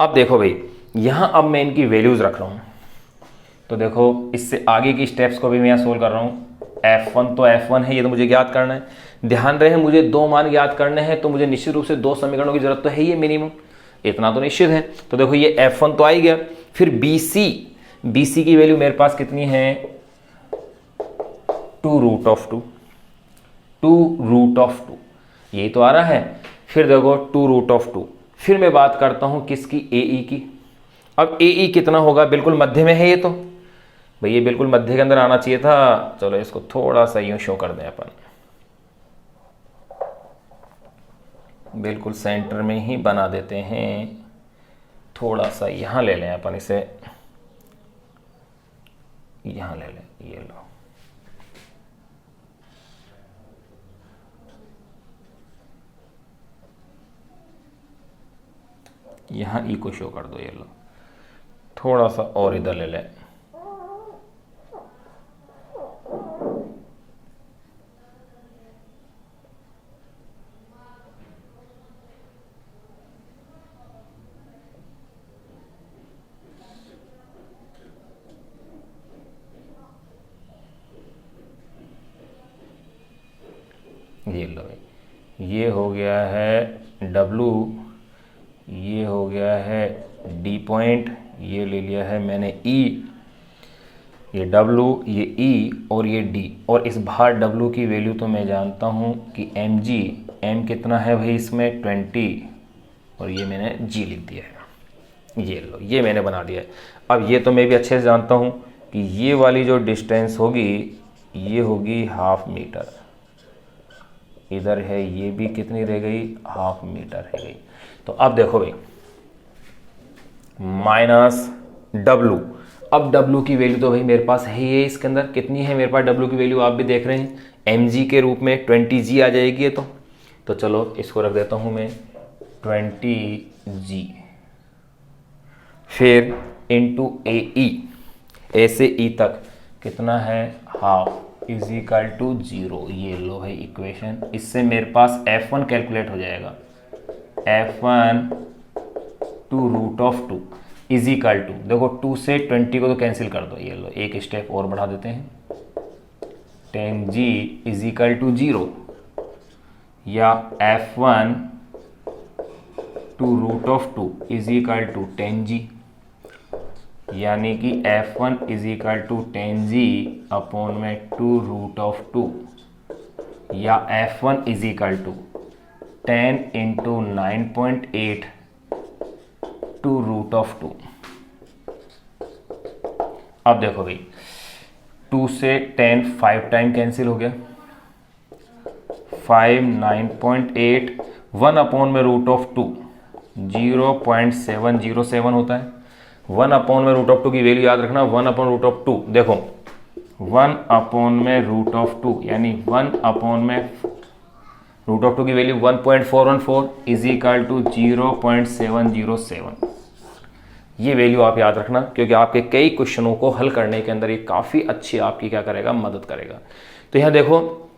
अब देखो भाई, यहां अब मैं इनकी वैल्यूज रख रहा हूं, तो देखो इससे आगे की स्टेप्स को भी मैं यहां सोल्व कर रहा हूं। F1 तो F1 है, ये तो मुझे ज्ञात करना है। ध्यान रहे मुझे 2 मान ज्ञात करने हैं, तो मुझे निश्चित रूप से 2 समीकरणों की जरूरत तो है ही मिनिमम, इतना तो निश्चित है। तो देखो ये F1 तो आ ही गया। फिर BC की वैल्यू मेरे पास कितनी है, 2√2, 2√2, यही तो आ रहा है। फिर देखो 2√2, फिर मैं बात करता हूं किसकी, AE की। अब AE कितना होगा, बिल्कुल मध्य में है ये, तो भाई ये बिल्कुल मध्य के अंदर आना चाहिए था। चलो इसको थोड़ा सा यूं शो कर दें अपन, बिल्कुल सेंटर में ही बना देते हैं। थोड़ा सा यहां ले लें अपन इसे, यहां ले लें, ये लो, यहां E को शो कर दो, ये लो, थोड़ा सा और इधर ले लें। ये लो भाई, ये हो गया है W, ये हो गया है D पॉइंट, ये ले लिया है मैंने E, ये W, ये E और ये D। और इस भार W की वैल्यू तो मैं जानता हूँ कि mg, m कितना है भाई इसमें 20, और ये मैंने G लिख दिया है। ये लो, ये मैंने बना दिया है। अब ये तो मैं भी अच्छे से जानता हूँ कि ये वाली जो डिस्टेंस होगी ये होगी 1/2 मीटर, इधर है ये भी कितनी रह गई, 1/2 मीटर रह गई। तो अब देखो भाई, माइनस W, अब W की वैल्यू तो भाई मेरे पास है ही, इसके अंदर कितनी है मेरे पास W की वैल्यू, आप भी देख रहे हैं mg के रूप में 20g आ जाएगी। तो चलो इसको रख देता हूं मैं 20g, फिर इंटू AE, A से E तक कितना है, 1/2 इज इक्वल टू 0। ये लो है इक्वेशन, इससे मेरे पास F1 कैलकुलेट हो जाएगा, F1 2√2 इज इक्वल टू, देखो 2 से 20 को तो कैंसिल कर दो, ये लो एक स्टेप और बढ़ा देते हैं, 10g इज इक्वल टू 0, या F1 2√2 is equal to 10g। यानी कि F1 is equal to 10G upon में 2√2 या F1 is equal to 10 into 9.8 2√2। अब देखो भाई 2 से 10 5 टाइम कैंसिल हो गया, 5 9.8 1 अपॉन में √2 0.707 होता है। 1 अपॉन में √2 की वैल्यू याद रखना, 1 अपॉन √2 देखो 1 अपॉन में √2 यानी 1 अपॉन में √2 की वैल्यू 1.414 इज इक्वल टू 0.707। ये वैल्यू आप याद रखना, क्योंकि आपके कई क्वेश्चनों को हल करने के अंदर ये काफ़ी अच्छी आपकी क्या करेगा, मदद करेगा। तो यहाँ देखो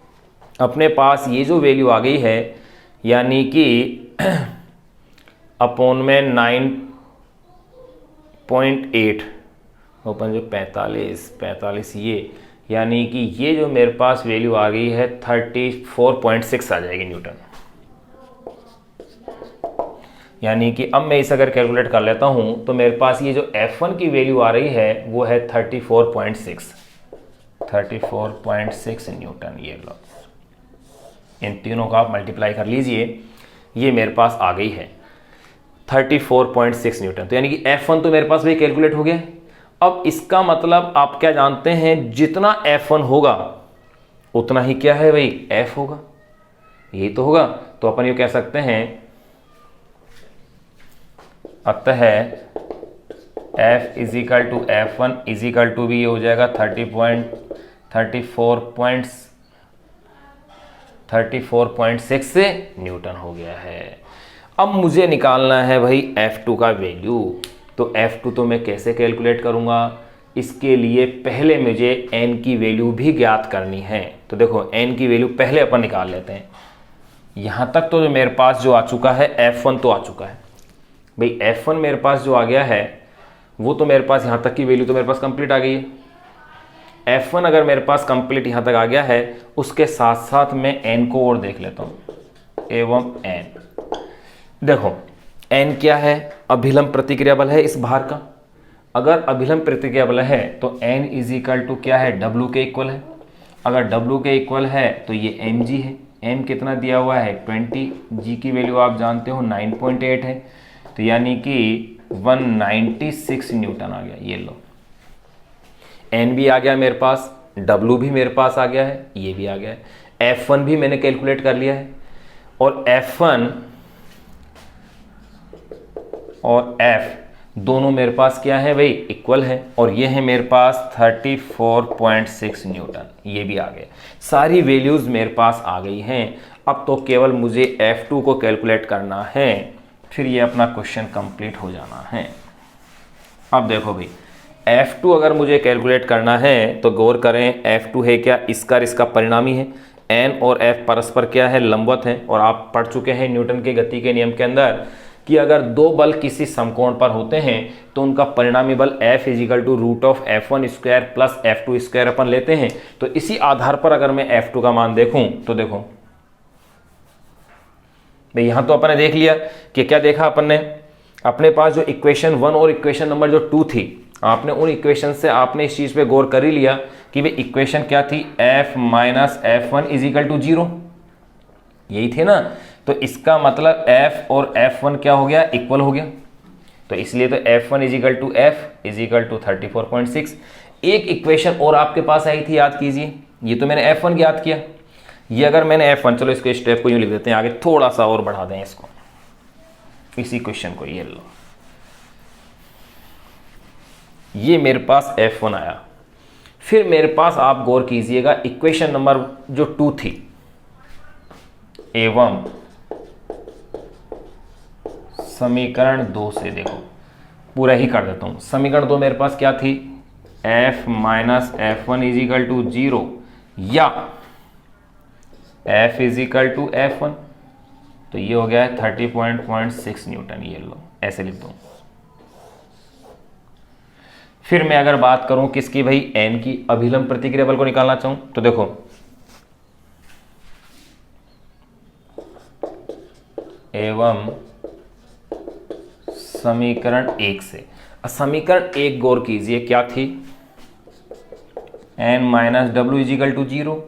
अपने पास ये जो वैल्यू आ गई है यानी कि अपॉन में 9.8 ओपन जो 45 ये, यानी कि ये जो मेरे पास वैल्यू आ गई है 34.6 आ जाएगी न्यूटन। यानी कि अब मैं इसे अगर कैलकुलेट कर लेता हूं तो मेरे पास ये जो F1 की वैल्यू आ रही है वो है 34.6 न्यूटन। ये लो, इन तीनों का आप मल्टीप्लाई कर लीजिए, ये मेरे पास आ गई है 34.6 न्यूटन। तो यानी कि F1 तो मेरे पास भी कैलकुलेट हो गया। अब इसका मतलब आप क्या जानते हैं, जितना F1 होगा उतना ही क्या है भाई, F होगा, यही तो होगा। तो अपन ये कह सकते हैं अतः F is equal to F1 is equal to भी हो जाएगा 34.6 से न्यूटन हो गया है। अब मुझे निकालना है भाई F2 का वैल्यू। तो F2 तो मैं कैसे कैलकुलेट करूंगा, इसके लिए पहले मुझे n की वैल्यू भी ज्ञात करनी है। तो देखो n की वैल्यू पहले अपन निकाल लेते हैं। यहां तक तो मेरे पास जो आ चुका है F1 तो आ चुका है भाई, F1 मेरे पास जो आ गया है वो तो मेरे पास यहां तक की वैल्यू तो मेरे पास कंप्लीट आ गई है। F1 अगर मेरे पास कंप्लीट यहां तक आ गया है, उसके साथ साथ मैं n को और देख लेता हूं एवं n। देखो n क्या है, अभिलंब प्रतिक्रिया बल है इस भार का। अगर अभिलंब प्रतिक्रिया बल है तो n इज इक्वल टू क्या है, W के इक्वल है। अगर W के इक्वल है तो ये mg है। m कितना दिया हुआ है 20, g की वैल्यू आप जानते हो 9.8 है, तो यानी कि 196 न्यूटन आ गया। ये लो n भी आ गया मेरे पास, W भी मेरे पास आ गया है, ये भी आ गया है, F1 भी मैंने कैलकुलेट कर लिया है। और F1 और F दोनों मेरे पास क्या है भाई, इक्वल है। और ये है मेरे पास 34.6 न्यूटन, ये भी आ गए। सारी वैल्यूज मेरे पास आ गई हैं। अब तो केवल मुझे F2 को कैलकुलेट करना है, फिर ये अपना क्वेश्चन कंप्लीट हो जाना है। अब देखो भाई F2 अगर मुझे कैलकुलेट करना है तो गौर करें, F2 है क्या, इसका इसका परिणामी है। n और f परस्पर क्या है, लंबवत है। और आप पढ़ चुके हैं न्यूटन के गति के नियम के अंदर कि अगर दो बल किसी समकोण पर होते हैं तो उनका परिणामी बल F is equal to √F1 square plus F2 square अपन लेते हैं। तो इसी आधार पर अगर मैं F2 का मान देखूं तो देखो भाई, यहां तो अपन ने देख लिया कि क्या देखा अपन ने, अपने पास जो इक्वेशन 1 और इक्वेशन नंबर जो 2 थी, आपने उन इक्वेशन से आपने इस चीज पे गौर कर ही लिया कि भाई इक्वेशन क्या थी, F minus F1 is equal to 0, यही थे ना। तो इसका मतलब F और F1 क्या हो गया, इक्वल हो गया। तो इसलिए तो F1 is equal to F is equal to 34.6। एक इक्वेशन और आपके पास आई थी, याद कीजिए, ये तो मैंने F1 याद किया। ये अगर मैंने F1, चलो इसके स्टेप को यूं लिख देते हैं, आगे थोड़ा सा और बढ़ा दें इसको, इसी क्वेश्चन को, ये लो, ये मेरे पास F1 आया। फिर मेरे पास आप गौर कीजिएगा इक्वेशन नंबर जो 2 थी, एवं समीकरण 2 से देखो, पूरा ही कर देता हूं। समीकरण 2 मेरे पास क्या थी, F minus F1 is equal to 0 या F is equal to F1। तो ये हो गया है 30.6 न्यूटन, ये लो ऐसे लिख दो। फिर मैं अगर बात करूं किसकी भाई, n की, अभिलंब प्रतिक्रिया बल को निकालना चाहूं तो देखो एवं समीकरण 1 से। समीकरण 1 गौर कीजिए क्या थी, n minus W is equal to 0।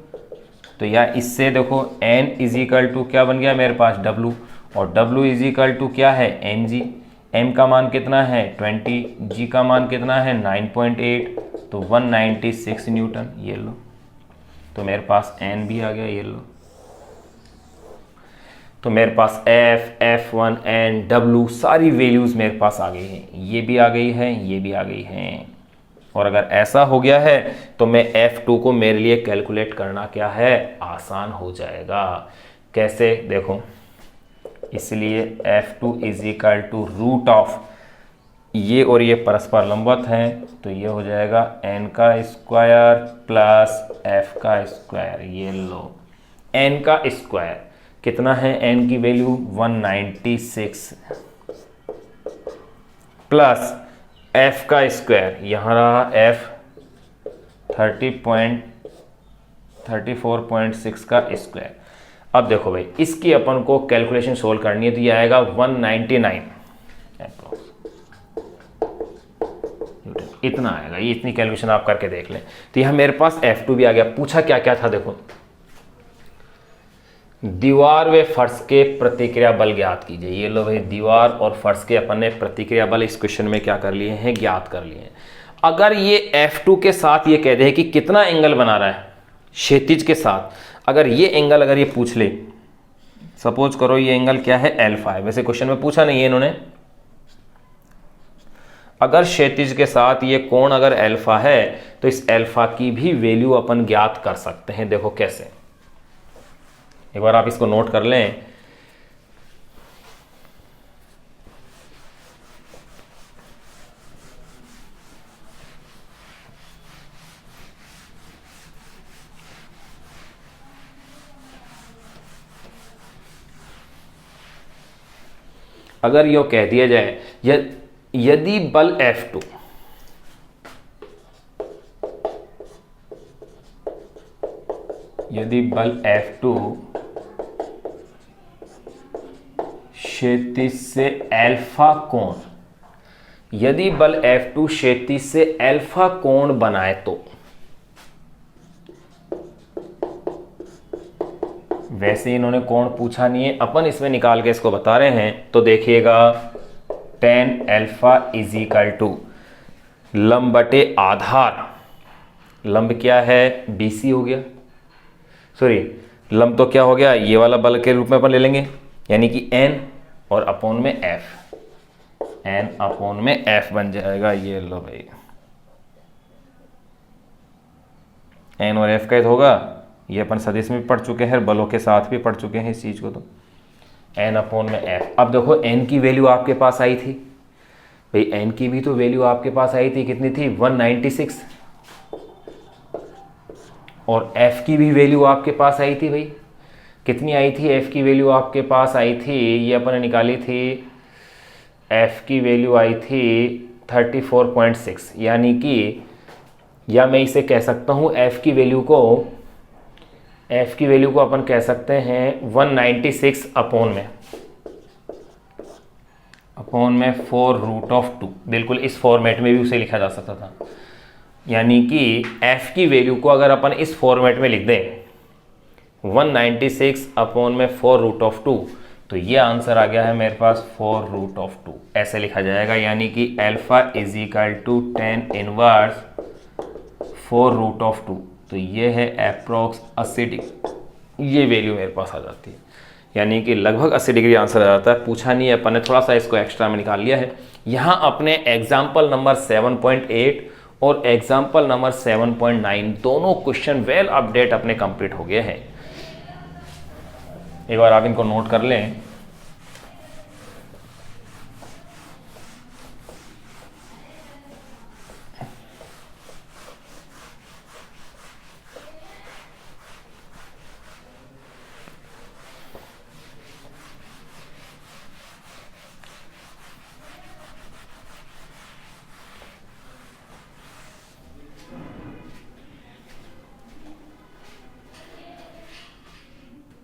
तो या इससे देखो n इज इक्वल टू क्या बन गया मेरे पास w, और w इज इक्वल टू क्या है mg। m का मान कितना है 20, g का मान कितना है 9.8, तो 196 न्यूटन। ये लो, तो मेरे पास n भी आ गया। ये लो, तो मेरे पास f, f1, n, w सारी वैल्यूज मेरे पास आ गई हैं। ये भी आ गई है, ये भी आ गई हैं। और अगर ऐसा हो गया है तो मैं f2 को मेरे लिए कैलकुलेट करना क्या है, आसान हो जाएगा। कैसे देखो, इसलिए f2 is equal to root of ये और ये परस्पर लंबवत हैं, तो ये हो जाएगा n का स्क्वायर प्लस f का स्क्वायर। ये लो, n का स्क्वायर कितना है, n की वैल्यू 196 प्लस f का स्क्वायर यहाँ रहा f 34.6 का स्क्वायर। अब देखो भाई, इसकी अपन को कैलकुलेशन सोल्व करनी है, तो ये आएगा 199 इतना आएगा। ये इतनी कैलकुलेशन आप करके देख लें। तो यहाँ मेरे पास f2 भी आ गया। पूछा क्या क्या था देखो, दीवार व फर्श के प्रतिक्रिया बल ज्ञात कीजिए। ये लो भाई, दीवार और फर्श के अपन ने प्रतिक्रिया बल इस क्वेश्चन में क्या कर लिए हैं, ज्ञात कर लिए हैं। अगर ये F2 के साथ ये कह दे कि कितना एंगल बना रहा है क्षैतिज के साथ, अगर ये एंगल अगर ये पूछ ले, सपोज करो ये एंगल क्या है अल्फा है, वैसे क्वेश्चन में पूछा नहीं है इन्होंने। अगर क्षैतिज के साथ ये कोण अगर अल्फा है तो इस अल्फा की भी वैल्यू अपन ज्ञात कर सकते हैं। देखो कैसे, एक बार आप इसको नोट कर लें। अगर यो कह दिया जाए यदि बल F2 क्षैतिज से अल्फा कोण, यदि बल F2 क्षैतिज से अल्फा कोण बनाए तो, वैसे इन्होंने कोण पूछा नहीं है, अपन इसमें निकाल के इसको बता रहे हैं। तो देखिएगा tan alpha is equal to लंब बटे आधार, लंब क्या है BC हो गया, सॉरी लंब तो क्या हो गया, ये वाला बल के रूप में अपन ले लेंगे, यानी कि n और अपोन में f, n अपोन में f बन जाएगा। ये लो भाई, n और f का होगा, ये अपन सदिश में भी पढ़ चुके हैं, बलों के साथ भी पढ़ चुके हैं इस चीज को। तो n अपोन में f। अब देखो n की वैल्यू आपके पास आई थी भाई, n की भी तो वैल्यू आपके पास आई थी, कितनी थी 196, और f की भी वैल्यू आपके पास आई थी भाई, कितनी आई थी, f की वैल्यू आपके पास आई थी, ये अपन ने निकाली थी, f की वैल्यू आई थी 34.6, यानी कि, या मैं इसे कह सकता हूँ f की वैल्यू को अपन कह सकते हैं 196 अपोन में 4 रूट ऑफ 2। बिल्कुल इस फॉर्मेट में भी उसे लिखा जा सकता था, यानी कि f की वैल्यू को अगर अपन इस फॉर्मेट में लिख दें 196 अपोन में 4 रूट ऑफ 2, तो ये आंसर आ गया है मेरे पास 4 रूट ऑफ 2, ऐसे लिखा जाएगा। यानी कि alpha is equal to 10 inverse 4 root of 2, तो ये है अप्रोक्स 80 डिग्री, ये वैल्यू मेरे पास आ जाती है, यानी कि लगभग 80 डिग्री आंसर आ जाता है। पूछा नहीं है, अपन ने थोड़ा सा इसको एक्स्ट्रा में निकाल लिया है। यहाँ अपने एग्जाम्पल नंबर 7.8 और एग्जाम्पल नंबर 7.9 दोनों क्वेश्चन वेल अपडेट अपने कंप्लीट हो गए हैं। एक बार आप इनको नोट कर लें।